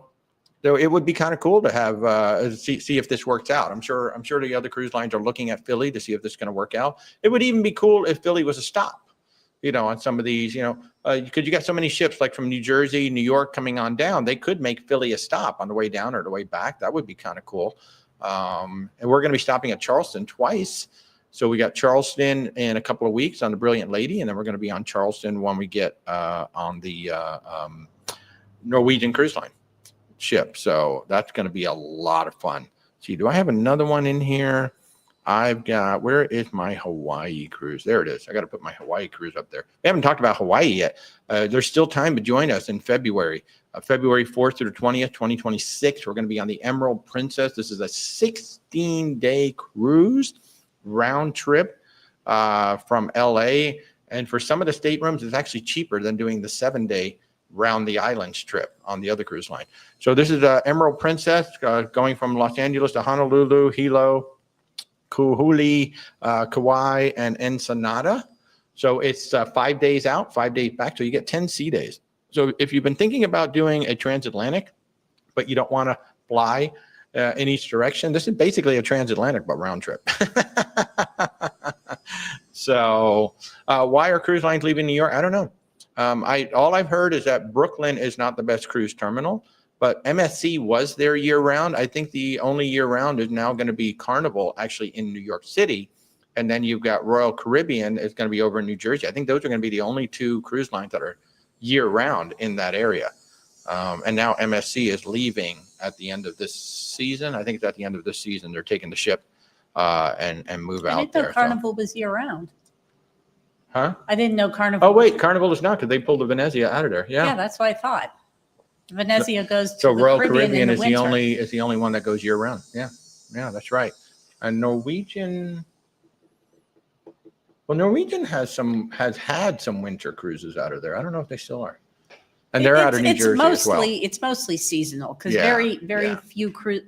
So it would be kind of cool to have see if this works out. I'm sure the other cruise lines are looking at Philly to see if this is going to work out. It would even be cool if Philly was a stop, on some of these, because you got so many ships like from New Jersey, New York coming on down. They could make Philly a stop on the way down or the way back. That would be kind of cool. And we're going to be stopping at Charleston twice. So we got Charleston in a couple of weeks on the Brilliant Lady, and then we're going to be on Charleston when we get on the Norwegian cruise line ship. So that's going to be a lot of fun. See, do I have another one in here? I've got, where is my Hawaii cruise? There it is. I got to put my Hawaii cruise up there. We haven't talked about Hawaii yet. There's still time to join us in February. February 4th through the 20th, 2026. We're going to be on the Emerald Princess. This is a 16-day cruise round trip from LA, and for some of the staterooms it's actually cheaper than doing the 7-day round the islands trip on the other cruise line. So this is Emerald Princess going from Los Angeles to Honolulu, Hilo, Kuhuli, Kauai, and Ensenada. So it's 5 days out, 5 days back, so you get 10 sea days. So if you've been thinking about doing a transatlantic but you don't want to fly in each direction, this is basically a transatlantic but round trip. So why are cruise lines leaving New York? I don't know. All I've heard is that Brooklyn is not the best cruise terminal, but MSC was there year round. I think the only year round is now going to be Carnival actually in New York City. And then you've got Royal Caribbean is going to be over in New Jersey. I think those are going to be the only 2 cruise lines that are year round in that area. And now MSC is leaving at the end of this season. I think it's at the end of this season. They're taking the ship and move out I didn't know Carnival was year round. Huh? I didn't know Carnival. Oh, wait, Carnival is not, because they pulled the Venezia out of there. Yeah, that's what I thought. Venezia goes to So the Royal Caribbean Caribbean in is the winter. the only one that goes year round. Yeah, yeah, that's right. And Norwegian, well, Norwegian has had some winter cruises out of there. I don't know if they still are. And they're out of New Jersey as well. It's mostly seasonal because Yeah, very few cruise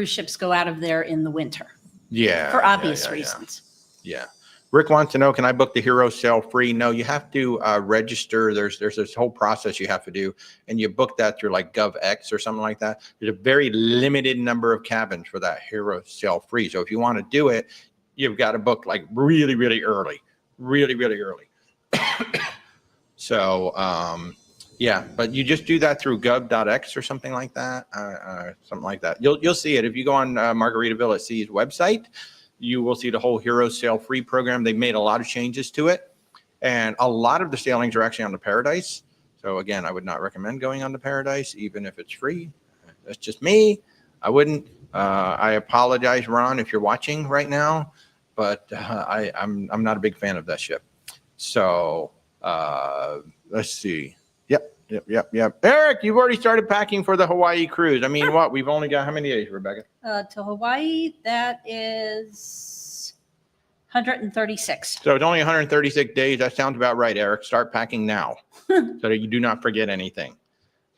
ships go out of there in the winter. Yeah, For obvious yeah. reasons. Yeah. Rick wants to know, can I book the Hero Sail free? No, you have to register. There's this whole process you have to do, and you book that through like GovX or something like that. There's a very limited number of cabins for that Hero Sail free. So if you want to do it, you've got to book like really, really early, really, really early. So, yeah, but you just do that through gov.x or something like that. Something like that. You'll see it if you go on Margaritaville at Sea's website. You will see the whole Hero Sail Free program. They made a lot of changes to it, and a lot of the sailings are actually on the Paradise. So again, I would not recommend going on the Paradise, even if it's free. That's just me. I wouldn't. I apologize, Ron, if you're watching right now, but I'm not a big fan of that ship. So let's see. Yep. Eric, you've already started packing for the Hawaii cruise. I mean, what? We've only got how many days, Rebecca? To Hawaii, that is 136. So it's only 136 days. That sounds about right, Eric. Start packing now so that you do not forget anything.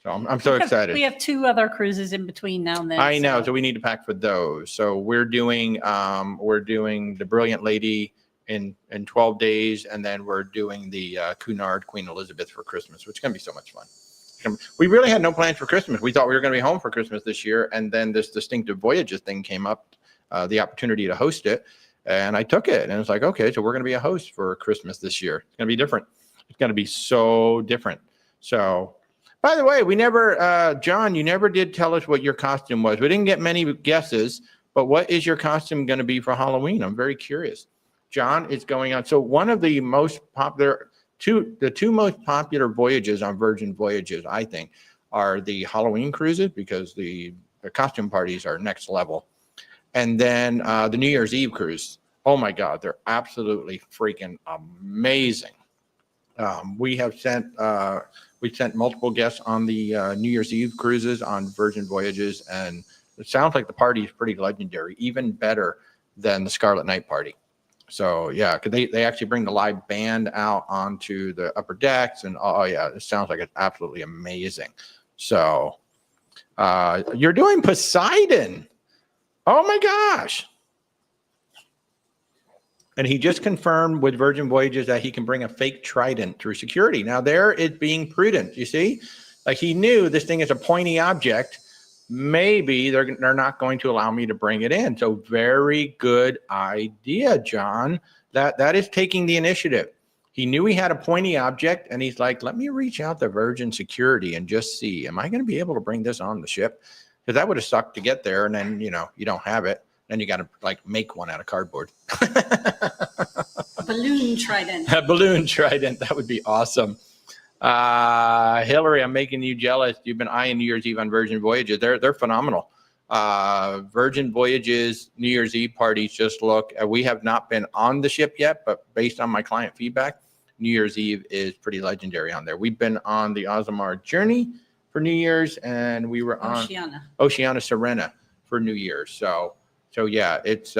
So I'm so excited. We have 2 other cruises in between now and then. I know. So we need to pack for those. So we're doing the Brilliant Lady in 12 days, and then we're doing the Cunard Queen Elizabeth for Christmas, which is going to be so much fun. We really had no plans for Christmas. We thought we were going to be home for Christmas this year, and then this Distinctive Voyages thing came up, the opportunity to host it, and I took it, and it's like, okay, so we're going to be a host for Christmas this year. It's going to be different. It's going to be so different. So, by the way, we never, John, you never did tell us what your costume was. We didn't get many guesses, but what is your costume going to be for Halloween? I'm very curious. John is going on. So one of the most popular, the two most popular voyages on Virgin Voyages, I think, are the Halloween cruises because the costume parties are next level. And then the New Year's Eve cruise. Oh my God, they're absolutely freaking amazing. We sent multiple guests on the New Year's Eve cruises on Virgin Voyages, and it sounds like the party is pretty legendary, even better than the Scarlet Night party. So yeah, because they actually bring the live band out onto the upper decks, and oh yeah, it sounds like it's absolutely amazing. So you're doing Poseidon. Oh my gosh. And he just confirmed with Virgin Voyages that he can bring a fake trident through security. Now there it's being prudent, you see? Like he knew this thing is a pointy object. Maybe they're not going to allow me to bring it in. So very good idea, John. That is taking the initiative. He knew he had a pointy object, and he's like, let me reach out to Virgin Security and just see, am I going to be able to bring this on the ship? Because that would have sucked to get there, and then, you know, you don't have it. Then you got to like make one out of cardboard. A balloon trident. A balloon trident. That would be awesome. Hillary, I'm making you jealous. You've been eyeing New Year's Eve on Virgin Voyages. They're phenomenal. Virgin Voyages New Year's Eve parties just look. We have not been on the ship yet, but based on my client feedback, New Year's Eve is pretty legendary on there. We've been on the Azamar Journey for New Year's, and we were on Oceana Serena for New Year's. So yeah, it's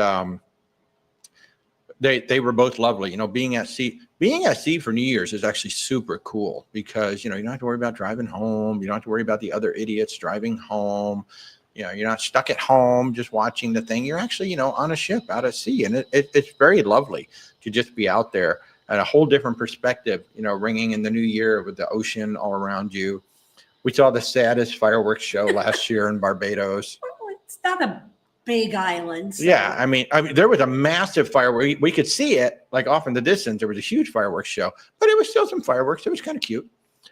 they were both lovely. You know, being at sea for New Year's is actually super cool because, you know, you don't have to worry about driving home. You don't have to worry about the other idiots driving home. You know, you're not stuck at home just watching the thing. You're actually, you know, on a ship out at sea. And it's very lovely to just be out there at a whole different perspective, you know, ringing in the new year with the ocean all around you. We saw the saddest fireworks show last year in Barbados. Well, it's not a big island. So. Yeah, I mean, there was a massive firework. We could see it like off in the distance. There was a huge fireworks show, but it was still some fireworks. It was kind of cute.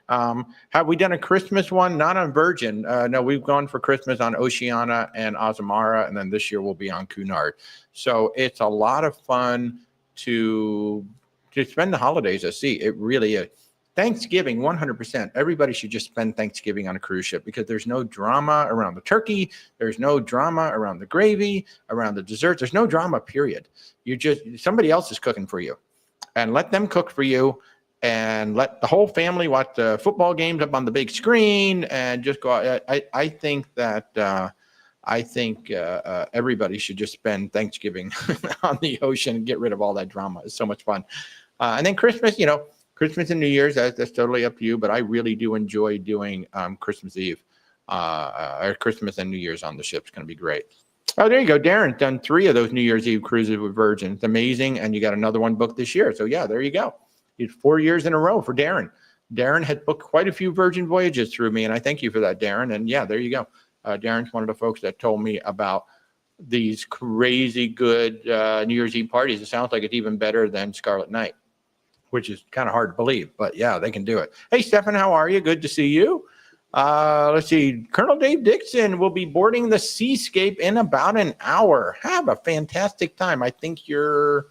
Have we done a Christmas one? Not on Virgin. No, we've gone for Christmas on Oceana and Azamara, and then this year we'll be on Cunard. So it's a lot of fun to spend the holidays at sea. It really is. Thanksgiving, 100%. Everybody should just spend Thanksgiving on a cruise ship because there's no drama around the turkey. There's no drama around the gravy, around the desserts. There's no drama, period. Somebody else is cooking for you, and let them cook for you. and let the whole family watch the football games up on the big screen and just go out. I think that everybody should just spend Thanksgiving on the ocean and get rid of all that drama. It's so much fun. And then Christmas, Christmas and New Year's, that's totally up to you. But I really do enjoy doing Christmas Eve or Christmas and New Year's on the ship. It's going to be great. Oh, there you go. Darren's done 3 of those New Year's Eve cruises with Virgin. It's amazing. And you got another one booked this year. So, yeah, there you go. It's 4 years in a row for Darren. Darren had booked quite a few Virgin Voyages through me, and I thank you for that, Darren. And, yeah, there you go. Darren's one of the folks that told me about these crazy good New Year's Eve parties. It sounds like it's even better than Scarlet Night, which is kind of hard to believe. But, yeah, they can do it. Hey, Stefan, how are you? Good to see you. Let's see. Colonel Dave Dixon will be boarding the Seascape in about an hour. Have a fantastic time. I think you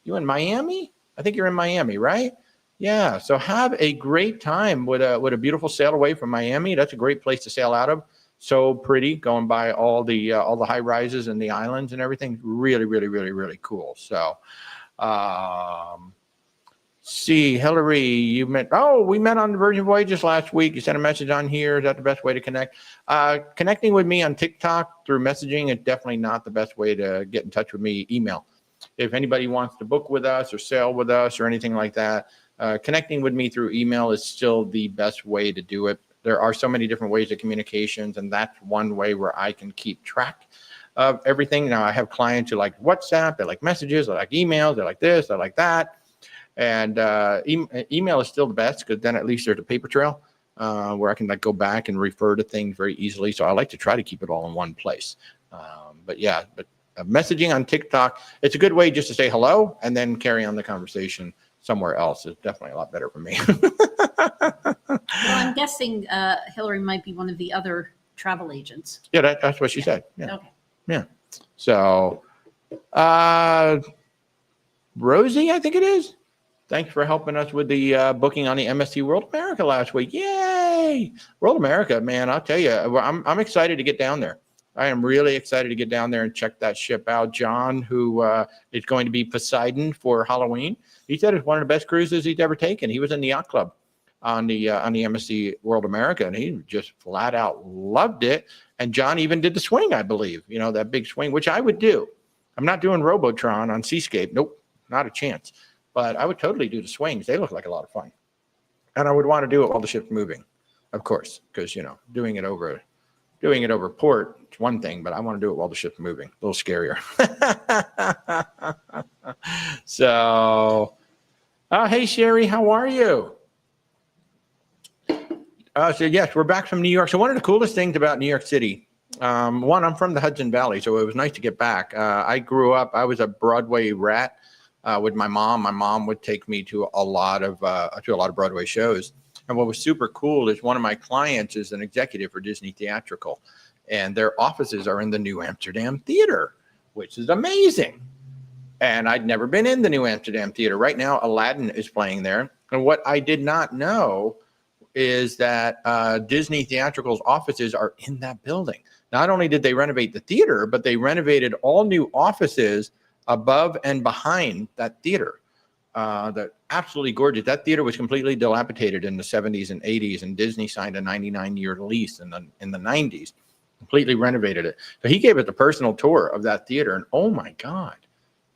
in Miami? I think you're in Miami, right? Yeah. So have a great time with a beautiful sail away from Miami. That's a great place to sail out of. So pretty, going by all the high rises and the islands and everything. Really, really, really, really cool. So, see, Hillary, we met on the Virgin Voyages last week. You sent a message on here. Is that the best way to connect? Connecting with me on TikTok through messaging is definitely not the best way to get in touch with me. Email. If anybody wants to book with us or sail with us or anything like that, connecting with me through email is still the best way to do it. There are so many different ways of communications, and that's one way where I can keep track of everything. Now, I have clients who like WhatsApp, they like messages, they like emails, they like this, they like that. And email is still the best because then at least there's a paper trail where I can go back and refer to things very easily. So I like to try to keep it all in one place. But messaging on TikTok, it's a good way just to say hello and then carry on the conversation somewhere else. It's definitely a lot better for me. Well, I'm guessing Hillary might be one of the other travel agents. Yeah, that's what she said. Yeah. Okay. Yeah. So, Rosie, I think it is. Thanks for helping us with the booking on the MSC World America last week. Yay! World America, man, I'll tell you, I'm excited to get down there. I am really excited to get down there and check that ship out. John, who is going to be Poseidon for Halloween, he said it's one of the best cruises he's ever taken. He was in the yacht club on the MSC World America, and he just flat out loved it. And John even did the swing, I believe, that big swing, which I would do. I'm not doing Robotron on Seascape. Nope, not a chance. But I would totally do the swings. They look like a lot of fun. And I would want to do it while the ship's moving, of course, because, doing it over port, it's one thing, but I want to do it while the ship's moving. A little scarier. So, hey, Sherry, how are you? So, yes, we're back from New York. So one of the coolest things about New York City, one, I'm from the Hudson Valley, so it was nice to get back. I grew up, I was a Broadway rat with my mom. My mom would take me to a lot of Broadway shows. And what was super cool is one of my clients is an executive for Disney Theatrical, and their offices are in the New Amsterdam Theater, which is amazing. And I'd never been in the New Amsterdam Theater. Right now, Aladdin is playing there. And what I did not know is that Disney Theatrical's offices are in that building. Not only did they renovate the theater, but they renovated all new offices above and behind that theater. That absolutely gorgeous. That theater was completely dilapidated in the 70s and 80s, and Disney signed a 99-year lease in the 90s, completely renovated it. So he gave us a personal tour of that theater, and oh my God,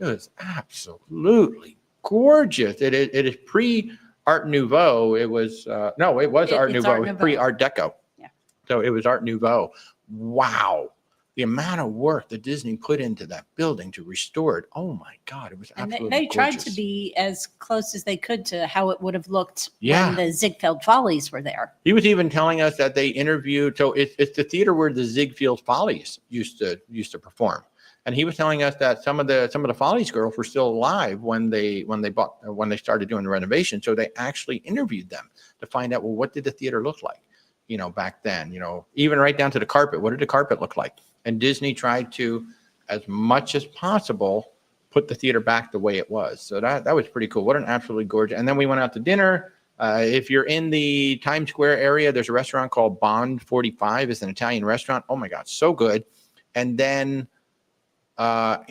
it was absolutely gorgeous. It is pre-Art Nouveau. It was Art Nouveau, pre-Art Deco. Yeah. So it was Art Nouveau. Wow. The amount of work that Disney put into that building to restore it, oh my God, it was absolutely And they gorgeous. tried to be as close as they could to how it would have looked when the Ziegfeld Follies were there. He was even telling us that they interviewed, so it's the theater where the Ziegfeld Follies used to perform. And he was telling us that some of the Follies girls were still alive when they started doing the renovation. So they actually interviewed them to find out, well, what did the theater look like, back then, even right down to the carpet. What did the carpet look like? And Disney tried to, as much as possible, put the theater back the way it was. So that was pretty cool. What an absolutely gorgeous. And then we went out to dinner. If you're in the Times Square area, there's a restaurant called Bond 45. It's an Italian restaurant. Oh my God, so good. And then Anita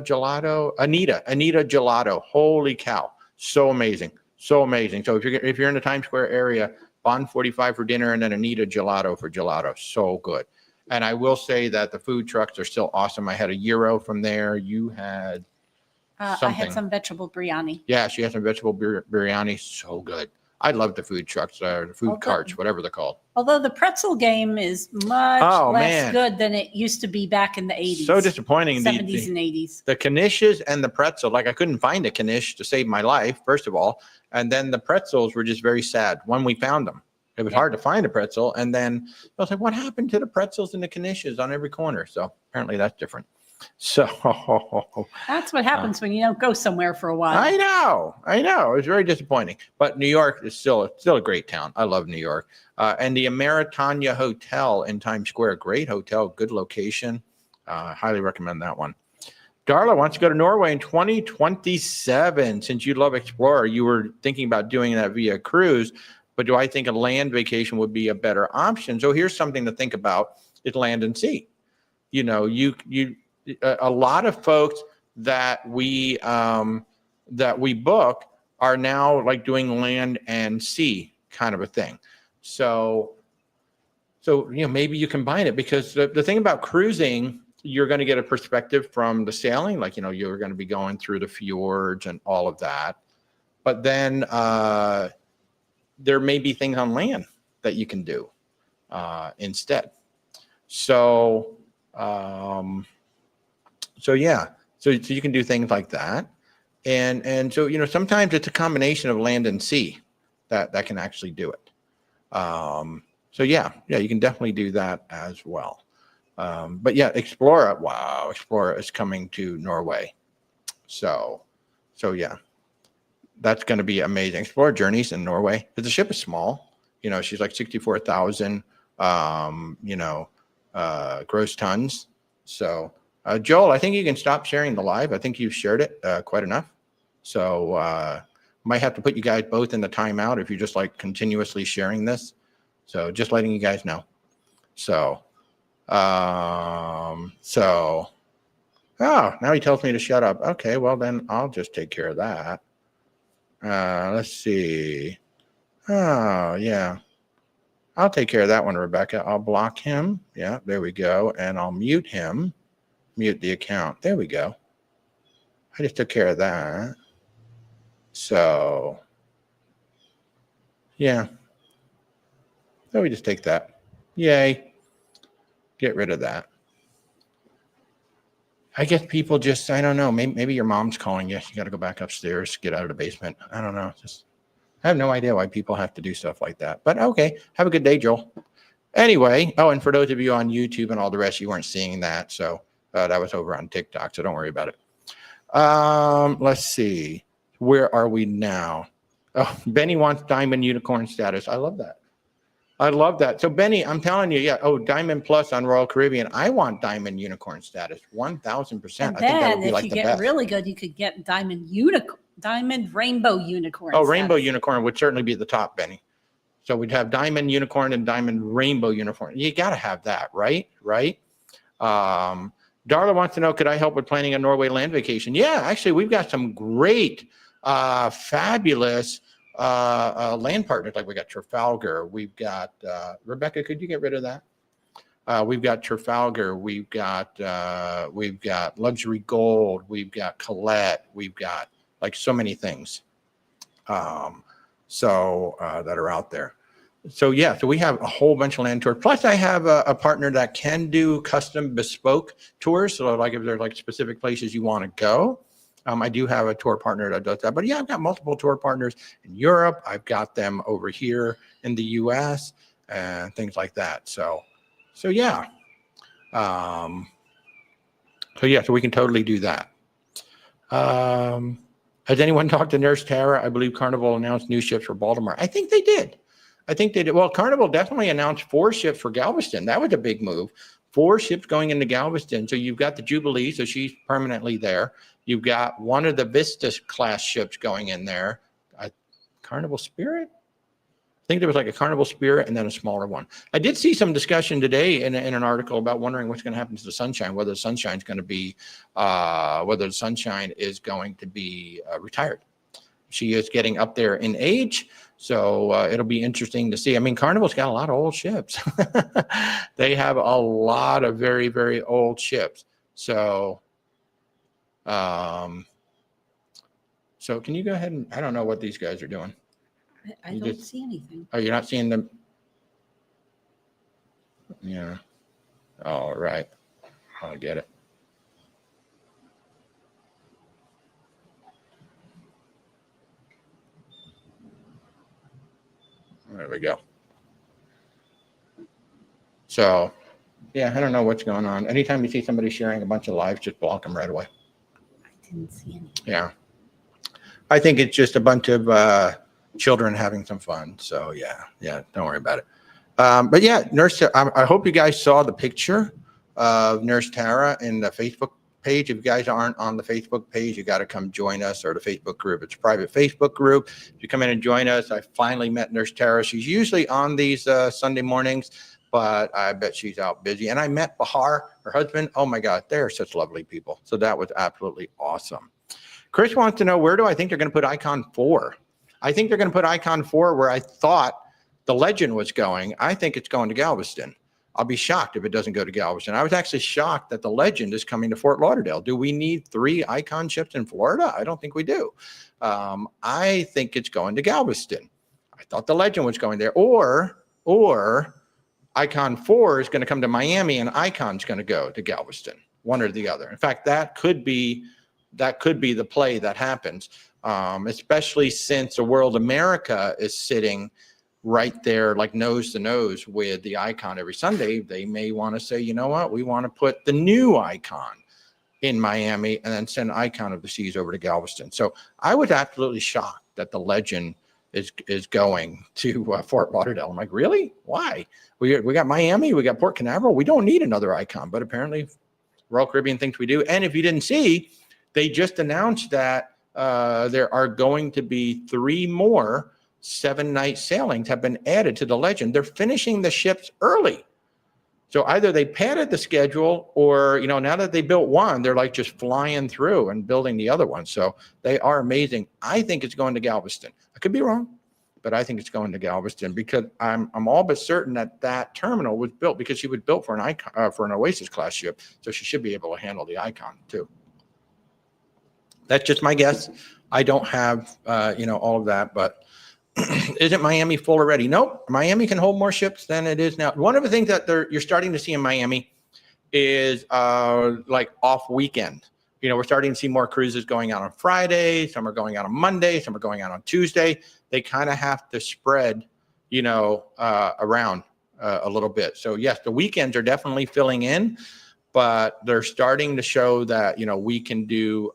Gelato. Holy cow. So amazing. So amazing. So if you're in the Times Square area, Bond 45 for dinner and then Anita Gelato for gelato. So good. And I will say that the food trucks are still awesome. I had a gyro from there. You had I something. had some vegetable biryani. Yeah, she had some vegetable biryani. So good. I love the food trucks, the food carts, whatever they're called. Although the pretzel game is much less good than it used to be back in the 80s. So disappointing. 70s and 80s. The knishes and the pretzel, like I couldn't find a knish to save my life, first of all. And then the pretzels were just very sad when we found them. It was hard to find a pretzel. And then I was like, what happened to the pretzels and the knishes on every corner? So apparently that's different. So that's what happens when you don't go somewhere for a while. I know. It was very disappointing. But New York is still a great town. I love New York. And the Ameritania Hotel in Times Square, great hotel, good location. Highly recommend that one. Darla wants to go to Norway in 2027. Since you love Explorer, you were thinking about doing that via cruise. But do I think a land vacation would be a better option? So here's something to think about: is land and sea. You know, a lot of folks that we book are now like doing land and sea kind of a thing. So maybe you combine it, because the thing about cruising, you're going to get a perspective from the sailing, like you're going to be going through the fjords and all of that. But then there may be things on land that you can do instead. So you can do things like that. And so, sometimes it's a combination of land and sea that can actually do it. You can definitely do that as well. But yeah, Explorer is coming to Norway. So yeah, that's going to be amazing. Explorer Journeys in Norway, because the ship is small. She's like 64,000, gross tons. So, Joel, I think you can stop sharing the live. I think you've shared it quite enough. So might have to put you guys both in the timeout if you're just like continuously sharing this. So just letting you guys know. Now he tells me to shut up. Okay, well then I'll just take care of that. Let's see. Oh, yeah. I'll take care of that one, Rebecca. I'll block him. Yeah, there we go. And I'll mute him. Mute the account. There we go. I just took care of that. So, yeah. So we just take that. Yay. Get rid of that. I guess people just, I don't know. Maybe your mom's calling you. You got to go back upstairs, get out of the basement. I don't know. I have no idea why people have to do stuff like that. But okay. Have a good day, Joel. Anyway. Oh, and for those of you on YouTube and all the rest, you weren't seeing that. So that was over on TikTok. So don't worry about it. Let's see. Where are we now? Oh, Benny wants diamond unicorn status. I love that. So Benny, I'm telling you, yeah. Oh, Diamond Plus on Royal Caribbean. I want Diamond Unicorn status, 1,000%. I think that would be like the best. If you get really good, you could get Diamond Rainbow Unicorn. Oh, Rainbow Unicorn would certainly be the top, Benny. So we'd have Diamond Unicorn and Diamond Rainbow Unicorn. You got to have that, right? Darla wants to know, could I help with planning a Norway land vacation? Yeah, actually, we've got some great, fabulous land partners. Like we got Trafalgar, we've got Rebecca, could you get rid of that? We've got Trafalgar, we've got Luxury Gold, we've got Colette, we've got like so many things that are out there. So yeah, so we have a whole bunch of land tours. Plus I have a partner that can do custom bespoke tours. So like if there's like specific places you want to go, I do have a tour partner that does that. But yeah, I've got multiple tour partners in Europe. I've got them over here in the US and things like that. So yeah. So we can totally do that. Has anyone talked to Nurse Tara? I believe Carnival announced new ships for Baltimore. I think they did. Well, Carnival definitely announced 4 ships for Galveston. That was a big move. 4 ships going into Galveston. So you've got the Jubilee, so she's permanently there. You've got one of the Vista class ships going in there. Carnival Spirit? I think there was like a Carnival Spirit and then a smaller one. I did see some discussion today in an article about wondering what's going to happen to the Sunshine, whether the Sunshine is going to be retired. she is getting up there in age. So it'll be interesting to see. I mean, Carnival's got a lot of old ships. They have a lot of very, very old ships. So, so can you go ahead and, I don't know what these guys are doing. I don't see anything. Oh, you're not seeing them? Yeah. All right. I get it. There we go. So, yeah, I don't know what's going on. Anytime you see somebody sharing a bunch of lives, just block them right away. I didn't see anything. Yeah. I think it's just a bunch of children having some fun. So, yeah, don't worry about it. But yeah, Nurse, I hope you guys saw the picture of Nurse Tara in the Facebook page. If you guys aren't on the Facebook page, you got to come join us, or the Facebook group. It's a private Facebook group. If you come in and join us, I finally met Nurse Tara. She's usually on these Sunday mornings, but I bet she's out busy. And I met Bahar, her husband. Oh my God, they're such lovely people. So that was absolutely awesome. Chris wants to know, where do I think they're going to put Icon 4? I think they're going to put Icon 4 where I thought the Legend was going. I think it's going to Galveston. I'll be shocked if it doesn't go to Galveston. I was actually shocked that the Legend is coming to Fort Lauderdale. Do we need 3 Icon ships in Florida? I don't think we do. I think it's going to Galveston. I thought the Legend was going there. Or Icon 4 is going to come to Miami and Icon's going to go to Galveston, one or the other. In fact, that could be the play that happens, especially since the World America is sitting right there, like nose to nose with the Icon every Sunday. They may want to say, you know what, we want to put the new Icon in Miami and then send Icon of the Seas over to Galveston. So I was absolutely shocked that the Legend is going to Fort Lauderdale. I'm like, really? Why? We got Miami, we got Port Canaveral. We don't need another Icon, but apparently Royal Caribbean thinks we do. And if you didn't see, they just announced that there are going to be 3 more 7-night sailings have been added to the Legend. They're finishing the ships early. So either they padded the schedule, or, now that they built one, they're like just flying through and building the other one. So they are amazing. I think it's going to Galveston. I could be wrong, but I think it's going to Galveston because I'm all but certain that terminal was built because she was built for an Icon, for an Oasis class ship. So she should be able to handle the Icon too. That's just my guess. I don't have, all of that, but isn't Miami full already? Nope. Miami can hold more ships than it is now. One of the things that you're starting to see in Miami is like off weekend. We're starting to see more cruises going out on Friday. Some are going out on Monday. Some are going out on Tuesday. They kind of have to spread, around a little bit. So yes, the weekends are definitely filling in, but they're starting to show that, we can do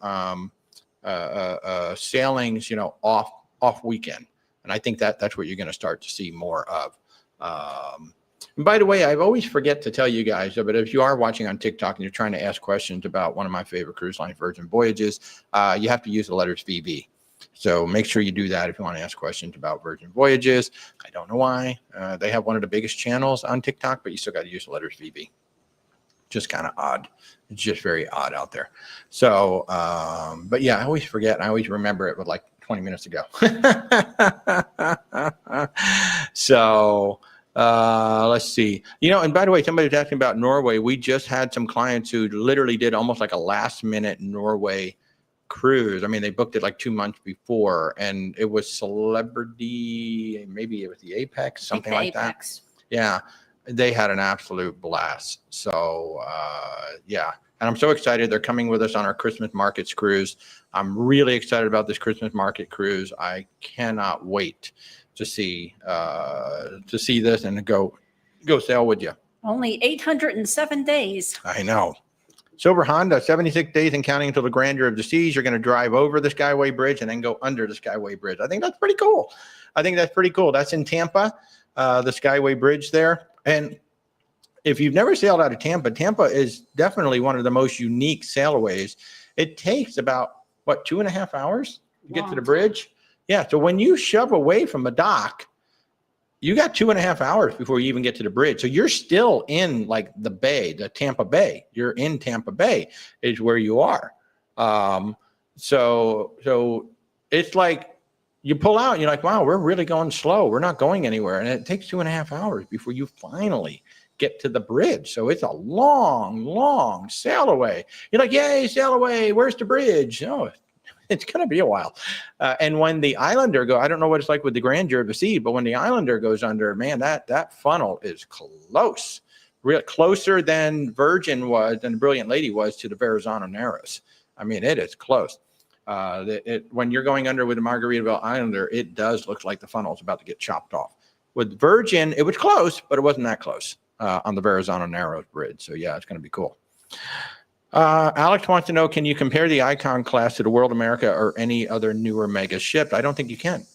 sailings, off weekend. And I think that's what you're going to start to see more of. And by the way, I always forget to tell you guys, but if you are watching on TikTok and you're trying to ask questions about one of my favorite cruise lines, Virgin Voyages, you have to use the letters VV. So make sure you do that if you want to ask questions about Virgin Voyages. I don't know why. They have one of the biggest channels on TikTok, but you still got to use the letters VV. Just kind of odd. It's just very odd out there. So, but yeah, I always forget. I always remember it with like 20 minutes ago. So let's see. And by the way, somebody was asking about Norway. We just had some clients who literally did almost like a last minute Norway cruise. I mean, they booked it like 2 months before, and it was Celebrity, maybe it was the Apex, something like Apex. That. Yeah. They had an absolute blast. So yeah. And I'm so excited. They're coming with us on our Christmas markets cruise. I'm really excited about this Christmas market cruise. I cannot wait to see this and go sail with you. Only 807 days. I know. Silver Honda, 76 days and counting until the grandeur of the seas. You're going to drive over the Skyway Bridge and then go under the Skyway Bridge. I think that's pretty cool. That's in Tampa, the Skyway Bridge there. And if you've never sailed out of Tampa, Tampa is definitely one of the most unique sailways. It takes about, 2.5 hours to get to the bridge? Yeah, so when you shove away from a dock, you got 2.5 hours before you even get to the bridge. So you're still in like the bay, the Tampa Bay. You're in Tampa Bay is where you are. So it's like you pull out, and you're like, wow, we're really going slow. We're not going anywhere. And it takes 2.5 hours before you finally get to the bridge. So it's a long, long sail away. You're like, yay, sail away. Where's the bridge? Oh, it's going to be a while. And when the Islander go, I don't know what it's like with the grandeur of the sea, but when the Islander goes under, man, that funnel is close, real closer than Virgin was, than the Brilliant Lady was to the Verrazano Narrows. I mean, it is close. When you're going under with the Margaritaville Islander, it does look like the funnel is about to get chopped off. With Virgin, it was close, but it wasn't that close on the Verrazano Narrows bridge. So yeah, it's going to be cool. Alex wants to know, can you compare the Icon class to the World America or any other newer mega ship? I don't think you can.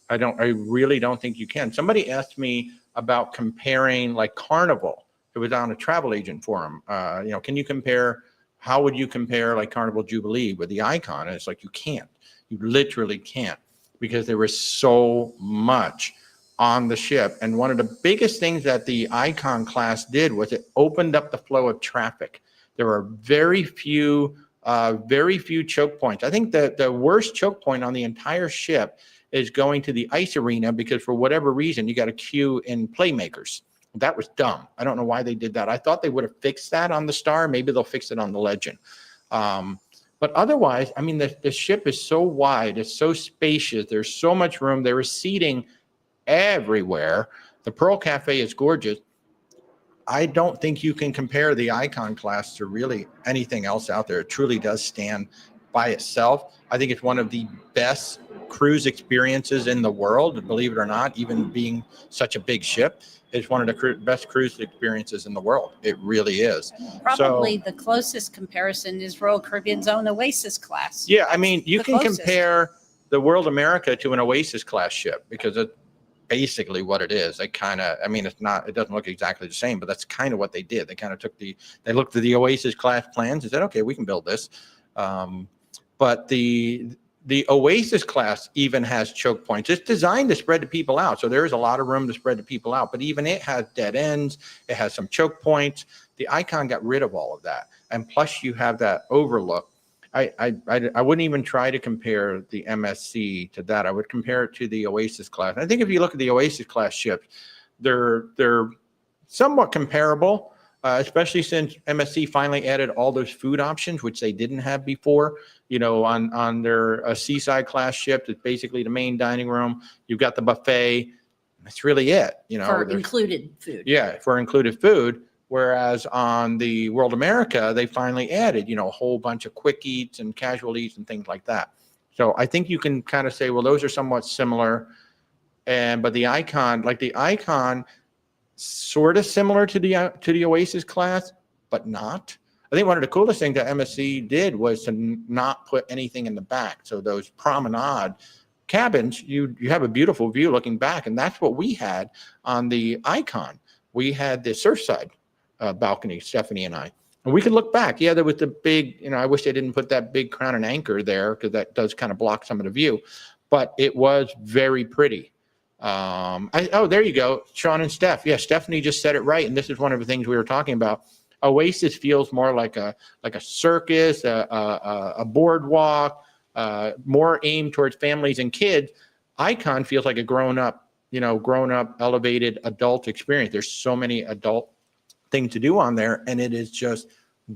I really don't think you can. Somebody asked me about comparing like Carnival. It was on a travel agent forum. Can you compare, how would you compare like Carnival Jubilee with the Icon? And it's like, you can't. You literally can't, because there was so much on the ship. And one of the biggest things that the Icon class did was it opened up the flow of traffic. There are very few choke points. I think the worst choke point on the entire ship is going to the ice arena, because for whatever reason, you got a queue in Playmakers. That was dumb. I don't know why they did that. I thought they would have fixed that on the Star. Maybe they'll fix it on the Legend. But otherwise, I mean, the ship is so wide. It's so spacious. There's so much room. There is seating everywhere. The Pearl Cafe is gorgeous. I don't think you can compare the Icon class to really anything else out there. It truly does stand by itself. I think it's one of the best cruise experiences in the world, believe it or not, even being such a big ship. It's one of the best cruise experiences in the world. It really is. Probably the closest comparison is Royal Caribbean's own Oasis class. Yeah, I mean, you can closest. compare the World America to an Oasis class ship, because it's basically what it is. They kind of, I mean, it doesn't look exactly the same, but that's kind of what they did. They kind of they looked at the Oasis class plans and said, okay, we can build this. But the Oasis class even has choke points. It's designed to spread the people out. So there is a lot of room to spread the people out, but even it has dead ends. It has some choke points. The Icon got rid of all of that. And plus you have that overlook. I wouldn't even try to compare the MSC to that. I would compare it to the Oasis class. I think if you look at the Oasis class ships, they're somewhat comparable, especially since MSC finally added all those food options, which they didn't have before. On their Seaside class ship, it's basically the main dining room. You've got the buffet. That's really it. For included food. Yeah, for included food. Whereas on the World America, they finally added, a whole bunch of quick eats and casual eats and things like that. So I think you can kind of say, well, those are somewhat similar. But the Icon, sort of similar to the Oasis class, but not. I think one of the coolest things that MSC did was to not put anything in the back. So those promenade cabins, you have a beautiful view looking back, and that's what we had on the Icon. We had the Surfside balcony, Stephanie and I, and we could look back. Yeah, there was the big, I wish they didn't put that big crown and anchor there, because that does kind of block some of the view, but it was very pretty. There you go, Sean and Steph. Yeah, Stephanie just said it right, and this is one of the things we were talking about. Oasis feels more like a circus, a boardwalk, more aimed towards families and kids. Icon feels like a grown-up, elevated adult experience. There's so many adult things to do on there, and it is just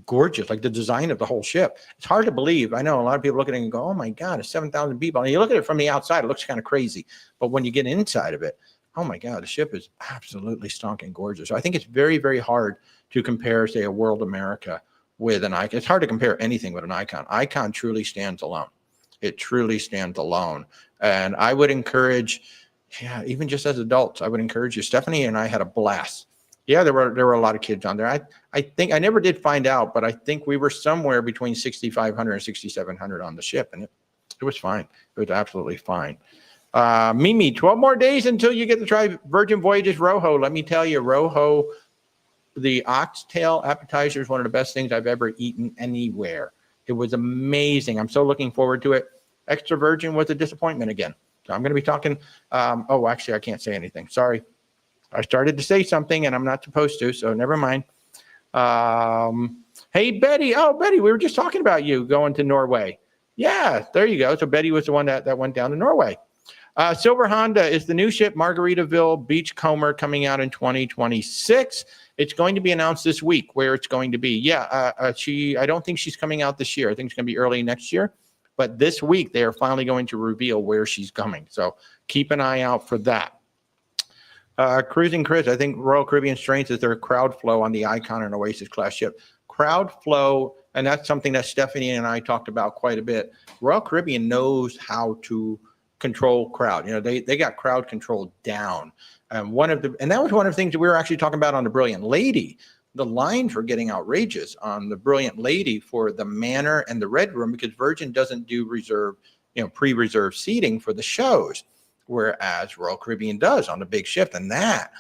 gorgeous. Like the design of the whole ship, it's hard to believe. I know a lot of people look at it and go, oh my God, it's 7,000 people. And you look at it from the outside, it looks kind of crazy. But when you get inside of it, oh my God, the ship is absolutely stonking gorgeous. So I think it's very, very hard to compare, say, a World America with an Icon. It's hard to compare anything with an Icon. Icon truly stands alone. It truly stands alone. And I would encourage, even just as adults, I would encourage you. Stephanie and I had a blast. Yeah, there were a lot of kids on there. I think I never did find out, but I think we were somewhere between 6,500 and 6,700 on the ship, and it was fine. It was absolutely fine. Mimi, 12 more days until you get to try Virgin Voyages Rojo. Let me tell you, Rojo, the oxtail appetizer is one of the best things I've ever eaten anywhere. It was amazing. I'm so looking forward to it. Extra Virgin was a disappointment again. So I'm going to be talking. Actually, I can't say anything. Sorry. I started to say something and I'm not supposed to, so never mind. Hey, Betty. Oh, Betty, we were just talking about you going to Norway. Yeah, there you go. So Betty was the one that went down to Norway. Silver Honda is the new ship, Margaritaville Beachcomber, coming out in 2026. It's going to be announced this week where it's going to be. Yeah, I don't think she's coming out this year. I think it's going to be early next year. But this week, they are finally going to reveal where she's coming. So keep an eye out for that. Cruising Chris, I think Royal Caribbean strength is their crowd flow on the Icon and Oasis class ship. Crowd flow, and that's something that Stephanie and I talked about quite a bit. Royal Caribbean knows how to control crowd. They got crowd control down. And that was one of the things that we were actually talking about on the Brilliant Lady. The lines were getting outrageous on the Brilliant Lady for the Manor and the Red Room because Virgin doesn't do pre-reserved seating for the shows, whereas Royal Caribbean does on the big ship, and that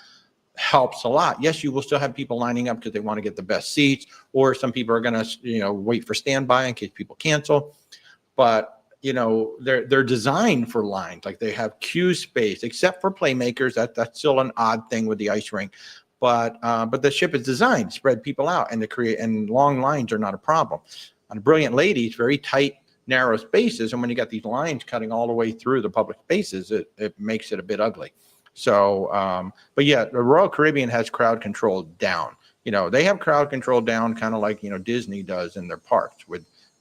helps a lot. Yes, you will still have people lining up because they want to get the best seats, or some people are going to wait for standby in case people cancel. But they're designed for lines, like they have queue space, except for playmakers. That's still an odd thing with the ice rink. But the ship is designed to spread people out and long lines are not a problem. On a Brilliant Lady, it's very tight, narrow spaces, and when you got these lines cutting all the way through the public spaces, it makes it a bit ugly. So, but yeah, the Royal Caribbean has crowd control down. They have crowd control down, kind of like Disney does in their parks.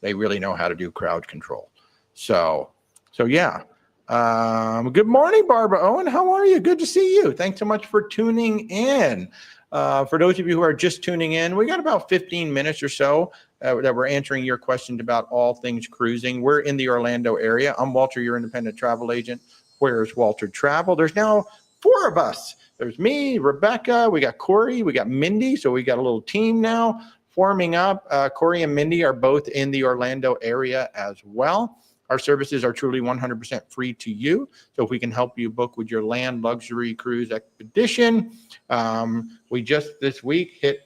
They really know how to do crowd control. So yeah. Good morning, Barbara Owen. How are you? Good to see you. Thanks so much for tuning in. For those of you who are just tuning in, we got about 15 minutes or so that we're answering your questions about all things cruising. We're in the Orlando area. I'm Walter, your independent travel agent. Where's Walter Travel? There's now 4 of us. There's me, Rebecca, we got Corey, we got Mindy. So we got a little team now forming up. Corey and Mindy are both in the Orlando area as well. Our services are truly 100% free to you. So if we can help you book with your land luxury cruise expedition, we just this week hit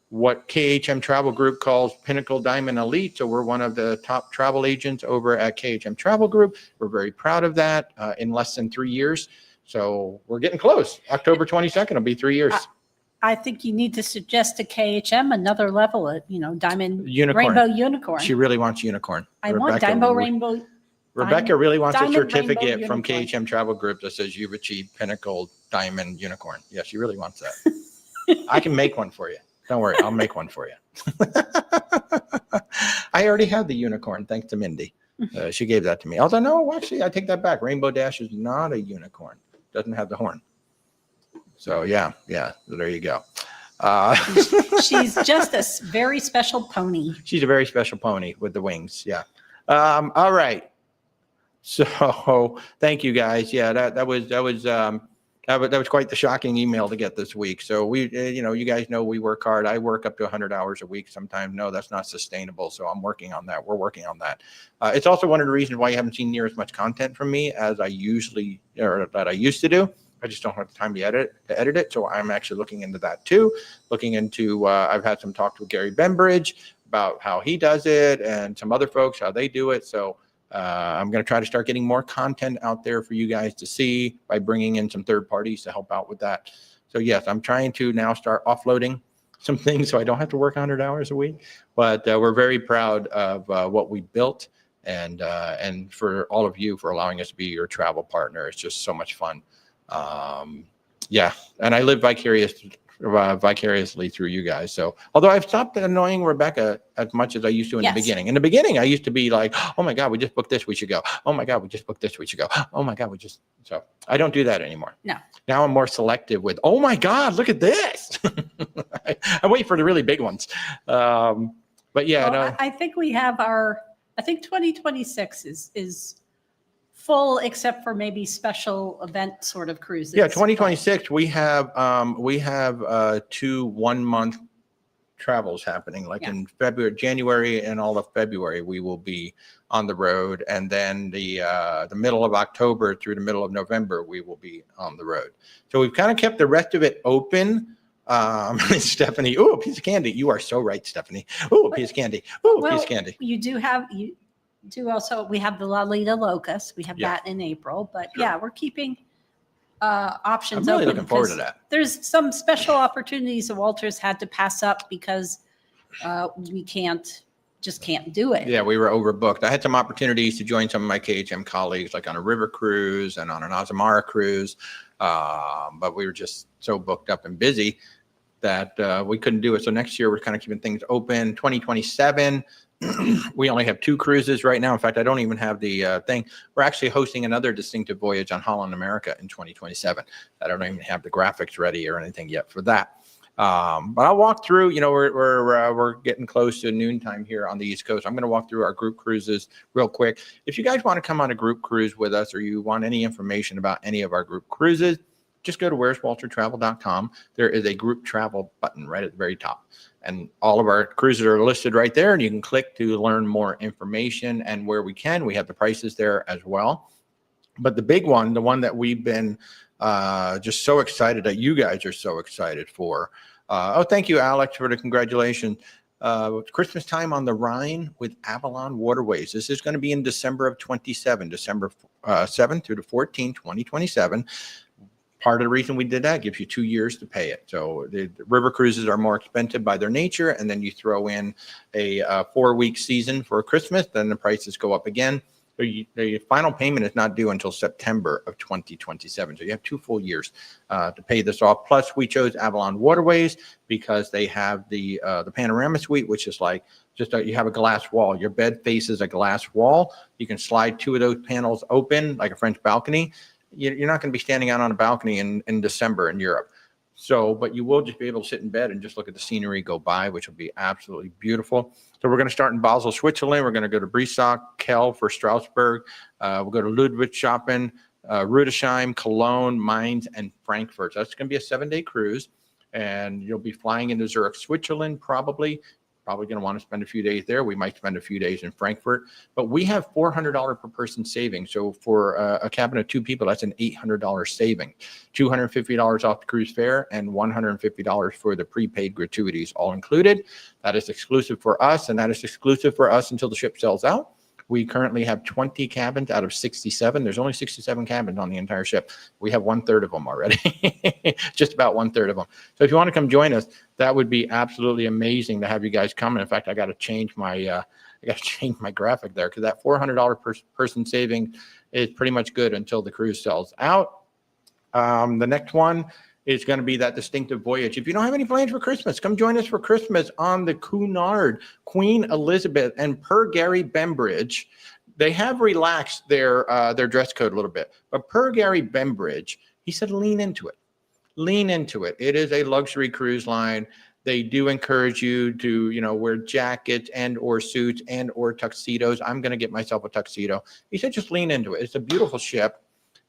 what KHM Travel Group calls Pinnacle Diamond Elite. So we're one of the top travel agents over at KHM Travel Group. We're very proud of that in less than 3 years. So we're getting close. October 22nd will be 3 years. I think you need to suggest to KHM another level at, diamond Unicorn. rainbow unicorn. She really wants unicorn. I want diamond rainbow. Rebecca really wants a Diamond certificate from Rainbow KHM Travel Group that says you've achieved Pinnacle Diamond Unicorn. Yeah, she really wants that. I can make one for you. Don't worry, I'll make one for you. I already have the unicorn, thanks to Mindy. She gave that to me. Although, no, actually, I take that back. Rainbow Dash is not a unicorn. Doesn't have the horn. So, yeah, there you go. She's just a very special pony. She's a very special pony with the wings, yeah. All right. So, thank you, guys. Yeah, that was quite the shocking email to get this week. So we, you guys know we work hard. I work up to 100 hours a week sometimes. No, that's not sustainable. So I'm working on that. We're working on that. It's also one of the reasons why you haven't seen near as much content from me as I used to do. I just don't have the time to edit it. So I'm actually looking into that too. I've had some talks with Gary Bembridge about how he does it and some other folks, how they do it. So I'm going to try to start getting more content out there for you guys to see by bringing in some third parties to help out with that. So yes, I'm trying to now start offloading some things so I don't have to work 100 hours a week. But we're very proud of what we built and for all of you for allowing us to be your travel partner. It's just so much fun. Yeah, and I live vicariously through you guys. So although I've stopped annoying Rebecca as much as I used to in the beginning. In the beginning, I used to be like, oh my God, we just booked this, we should go. Oh my God, we just booked this, we should go. Oh my God, so I don't do that anymore. No. Now I'm more selective with, oh my God, look at this. I wait for the really big ones. But yeah. Well, no. I think we have I think 2026 is full except for maybe special event sort of cruises. Yeah, 2026 we have 2 1-month travels happening. Like in January and all of February we will be on the road, and then the middle of October through the middle of November we will be on the road. So we've kind of kept the rest of it open. Stephanie, a piece of candy. You are so right, Stephanie. A piece of candy. A piece of candy. We have the La Lita Locust. We have that in April, but we're keeping options I'm really open. looking forward to that. There's some special opportunities that Walter's had to pass up because we can't just can't do it. Yeah, we were overbooked. I had some opportunities to join some of my KHM colleagues, like on a river cruise and on an Azamara cruise, but we were just so booked up and busy that we couldn't do it. So next year, we're kind of keeping things open. 2027, we only have 2 cruises right now. In fact, I don't even have the thing. We're actually hosting another distinctive voyage on Holland America in 2027. I don't even have the graphics ready or anything yet for that. But I'll walk through, we're getting close to noontime here on the East Coast. I'm going to walk through our group cruises real quick. If you guys want to come on a group cruise with us, or you want any information about any of our group cruises, just go to where'swaltertravel.com. There is a group travel button right at the very top. And all of our cruises are listed right there. And you can click to learn more information. And where we can, we have the prices there as well. But the big one, the one that we've been just so excited that you guys are so excited for. Thank you, Alex, for the congratulations. Christmas time on the Rhine with Avalon Waterways. This is going to be in December of 27, December 7th through the 14th, 2027. Part of the reason we did that gives you 2 years to pay it. So the river cruises are more expensive by their nature, and then you throw in a 4-week season for Christmas, then the prices go up again. So the final payment is not due until September of 2027. So you have 2 full years to pay this off. Plus, we chose Avalon Waterways because they have the panorama suite, which is like you have a glass wall. Your bed faces a glass wall. You can slide 2 of those panels open like a French balcony. You're not going to be standing out on a balcony in December in Europe. So, but you will just be able to sit in bed and just look at the scenery go by, which will be absolutely beautiful. So we're going to start in Basel, Switzerland. We're going to go to Breisach, Kell for Strasbourg. We'll go to Ludwigshafen, Rudesheim, Cologne, Mainz, and Frankfurt. So that's going to be a 7-day cruise. And you'll be flying into Zurich, Switzerland, probably going to want to spend a few days there. We might spend a few days in Frankfurt, but we have $400 per person saving. So for a cabin of 2 people, that's an $800 saving, $250 off the cruise fare and $150 for the prepaid gratuities, all included. That is exclusive for us, and that is exclusive for us until the ship sells out. We currently have 20 cabins out of 67. There's only 67 cabins on the entire ship. We have 1/3 of them already, just about 1/3 of them. So if you want to come join us, that would be absolutely amazing to have you guys come. And in fact, I got to change my graphic there because that $400 per person saving is pretty much good until the cruise sells out. The next one is going to be that distinctive voyage. If you don't have any plans for Christmas, come join us for Christmas on the Cunard, Queen Elizabeth, and per Gary Bembridge. They have relaxed their dress code a little bit, but per Gary Bembridge, he said, lean into it. Lean into it. It is a luxury cruise line. They do encourage you to, wear jackets and or suits and or tuxedos. I'm going to get myself a tuxedo. He said, just lean into it. It's a beautiful ship.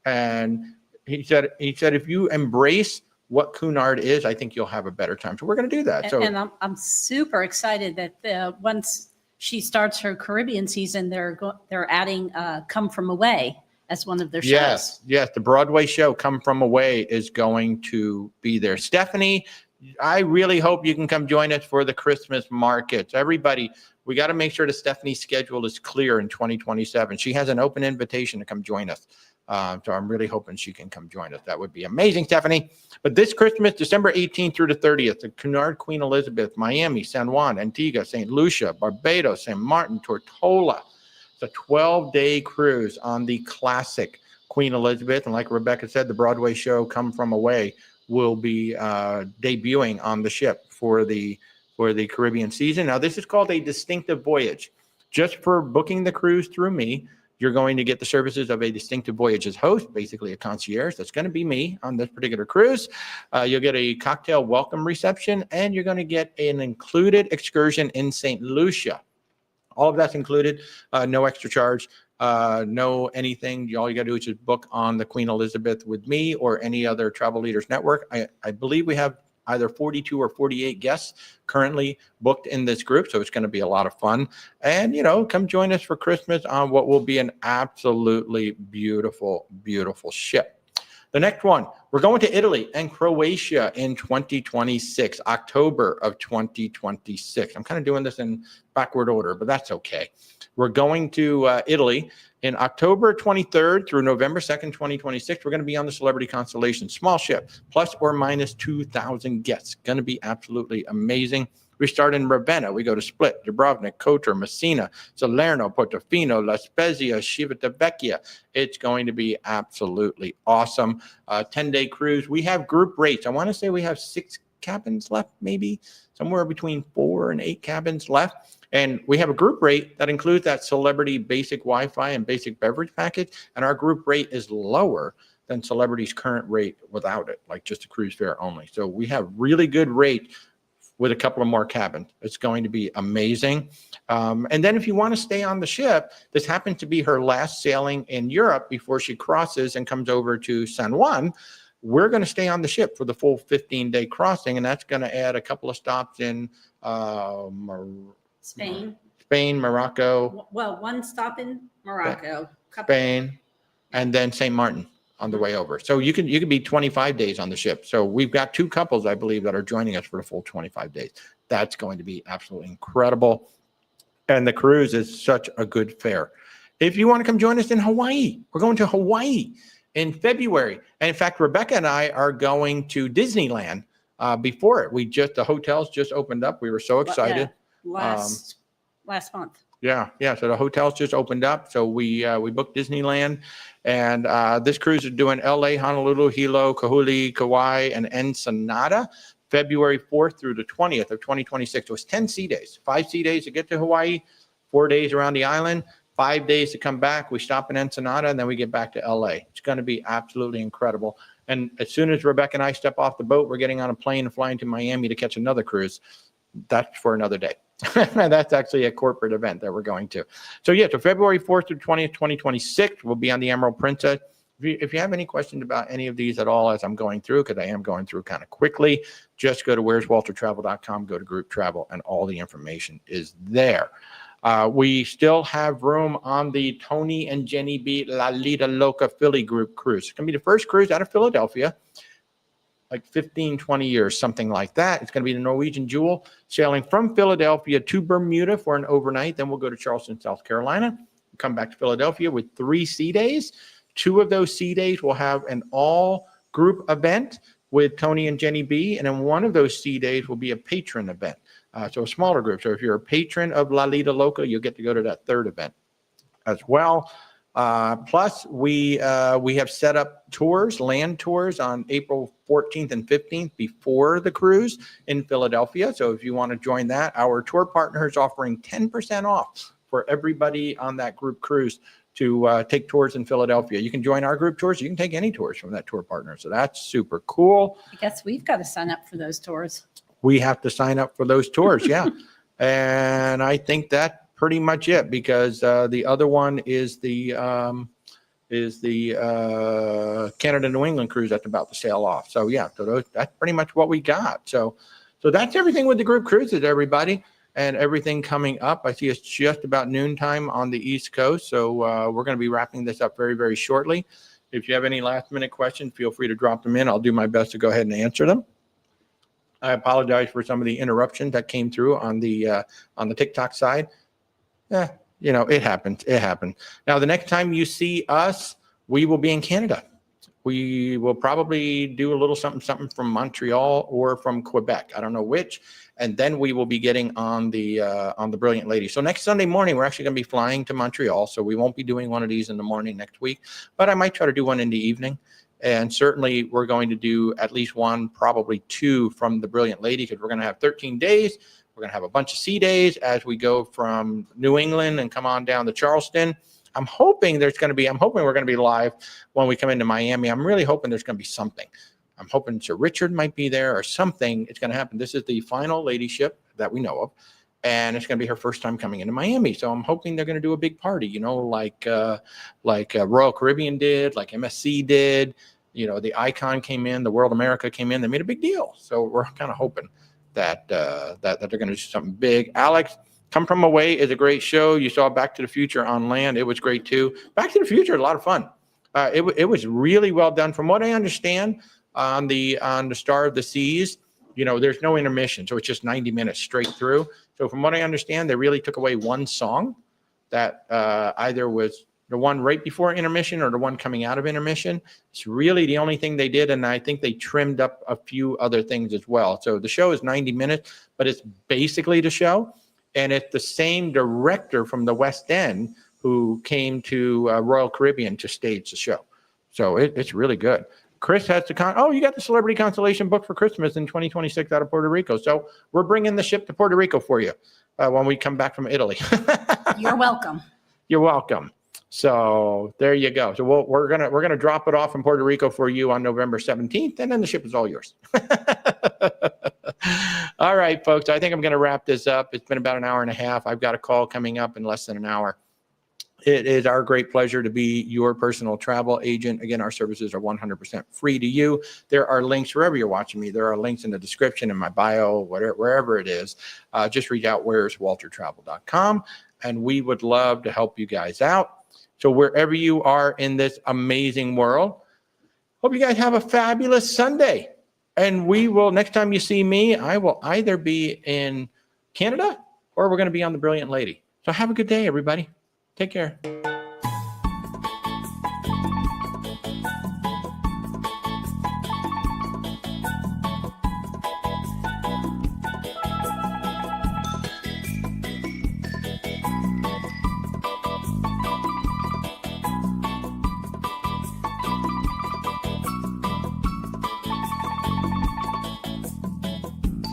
And he said, if you embrace what Cunard is, I think you'll have a better time. So we're going to do that. And I'm super excited that once she starts her Caribbean season, they're adding Come From Away as one of their shows. Yes. The Broadway show Come From Away is going to be there. Stephanie, I really hope you can come join us for the Christmas markets. Everybody, we got to make sure that Stephanie's schedule is clear in 2027. She has an open invitation to come join us. So I'm really hoping she can come join us. That would be amazing, Stephanie. But this Christmas, December 18th through the 30th, the Cunard, Queen Elizabeth, Miami, San Juan, Antigua, St. Lucia, Barbados, St. Martin, Tortola. It's a 12-day cruise on the classic Queen Elizabeth. And like Rebecca said, the Broadway show Come From Away will be debuting on the ship for the Caribbean season. Now, this is called a distinctive voyage. Just for booking the cruise through me, you're going to get the services of a distinctive voyages host, basically a concierge. That's going to be me on this particular cruise. You'll get a cocktail welcome reception, and you're going to get an included excursion in St. Lucia. All of that's included, no extra charge, no anything. All you got to do is just book on the Queen Elizabeth with me or any other Travel Leaders Network. I believe we have either 42 or 48 guests currently booked in this group. So it's going to be a lot of fun. And, come join us for Christmas on what will be an absolutely beautiful, beautiful ship. The next one, we're going to Italy and Croatia in 2026, October of 2026. I'm kind of doing this in backward order, but that's okay. We're going to Italy In October 23rd through November 2nd, 2026, we're going to be on the Celebrity Constellation, small ship, plus or minus 2,000 guests. Going to be absolutely amazing. We start in Ravenna. We go to Split, Dubrovnik, Kotor, Messina, Salerno, Portofino, La Spezia, Civitavecchia. It's going to be absolutely awesome. 10-day cruise. We have group rates. I want to say we have 6 cabins left, maybe somewhere between 4 and 8 cabins left. And we have a group rate that includes that Celebrity basic Wi-Fi and basic beverage package. And our group rate is lower than Celebrity's current rate without it, like just a cruise fare only. So we have really good rate with a couple of more cabins. It's going to be amazing. And then if you want to stay on the ship, this happens to be her last sailing in Europe before she crosses and comes over to San Juan. We're going to stay on the ship for the full 15-day crossing, and that's going to add a couple of stops in Spain, Morocco. Well, one stop in Morocco. Spain, and then St. Martin on the way over. So you can be 25 days on the ship. So we've got 2 couples, I believe, that are joining us for the full 25 days. That's going to be absolutely incredible. And the cruise is such a good fare. If you want to come join us in Hawaii, we're going to Hawaii in February. And in fact, Rebecca and I are going to Disneyland before it. The hotels just opened up. We were so excited. Last month. Yeah. So the hotels just opened up. So we booked Disneyland, and this cruise is doing LA, Honolulu, Hilo, Kahului, Kauai, and Ensenada, February 4th through the 20th of 2026. So it's 10 sea days, 5 sea days to get to Hawaii, 4 days around the island, 5 days to come back. We stop in Ensenada, and then we get back to LA. It's going to be absolutely incredible. And as soon as Rebecca and I step off the boat, we're getting on a plane and flying to Miami to catch another cruise. That's for another day. That's actually a corporate event that we're going to. So February 4th through 20th, 2026, we'll be on the Emerald Princess. If you have any questions about any of these at all as I'm going through, because I am going through kind of quickly, just go to where'swaltertravel.com, go to group travel, and all the information is there. We still have room on the Tony and Jenny B. La Lita Loca Philly group cruise. It's going to be the first cruise out of Philadelphia, like 15, 20 years, something like that. It's going to be the Norwegian Jewel sailing from Philadelphia to Bermuda for an overnight. Then we'll go to Charleston, South Carolina, come back to Philadelphia with 3 sea days. 2 of those sea days will have an all group event with Tony and Jenny B. And then one of those sea days will be a patron event. So a smaller group. So if you're a patron of La Lita Loca, you'll get to go to that 3rd event as well. Plus, we have set up tours, land tours on April 14th and 15th before the cruise in Philadelphia. So if you want to join that, our tour partner is offering 10% off for everybody on that group cruise to take tours in Philadelphia. You can join our group tours. You can take any tours from that tour partner. So that's super cool. I guess we've got to sign up for those tours. We have to sign up for those tours. Yeah. And I think that pretty much it, because the other one is the Canada New England cruise that's about to sail off. So that's pretty much what we got. So that's everything with the group cruises, everybody, and everything coming up. I see it's just about noontime on the East Coast. So we're going to be wrapping this up very, very shortly. If you have any last minute questions, feel free to drop them in. I'll do my best to go ahead and answer them. I apologize for some of the interruptions that came through on the TikTok side. It happened. It happened. Now, the next time you see us, we will be in Canada. We will probably do a little something from Montreal or from Quebec. I don't know which. And then we will be getting on the Brilliant Lady. So next Sunday morning, we're actually going to be flying to Montreal. So we won't be doing one of these in the morning next week, but I might try to do one in the evening. And certainly we're going to do at least one, probably 2 from the Brilliant Lady, because we're going to have 13 days. We're going to have a bunch of sea days as we go from New England and come on down to Charleston. I'm hoping we're going to be live when we come into Miami. I'm really hoping there's going to be something. I'm hoping Sir Richard might be there or something. It's going to happen. This is the final lady ship that we know of, and it's going to be her first time coming into Miami. So I'm hoping they're going to do a big party, like Royal Caribbean did, like MSC did. The Icon came in, the World America came in. They made a big deal. So we're kind of hoping that they're going to do something big. Alex, Come From Away is a great show. You saw Back to the Future on land. It was great too. Back to the Future, a lot of fun. It was really well done. From what I understand, on the Star of the Seas, there's no intermission, so it's just 90 minutes straight through. So from what I understand, they really took away one song that either was the one right before intermission or the one coming out of intermission. It's really the only thing they did, and I think they trimmed up a few other things as well. So the show is 90 minutes, but it's basically the show, and it's the same director from the West End who came to Royal Caribbean to stage the show. So it's really good. Chris has to you got the Celebrity Constellation book for Christmas in 2026 out of Puerto Rico. So we're bringing the ship to Puerto Rico for you when we come back from Italy. You're welcome. You're welcome. So there you go. So we're gonna drop it off in Puerto Rico for you on November 17th, and then the ship is all yours. All right, folks. I think I'm gonna wrap this up. It's been about an hour and a half. I've got a call coming up in less than an hour. It is our great pleasure to be your personal travel agent. Again, our services are 100% free to you. There are links wherever you're watching me. There are links in the description, in my bio, wherever it is. Just reach out, where'swaltertravel.com, and we would love to help you guys out. So wherever you are in this amazing world, hope you guys have a fabulous Sunday. And we will, next time you see me, I will either be in Canada or we're going to be on the Brilliant Lady. So have a good day, everybody. Take care.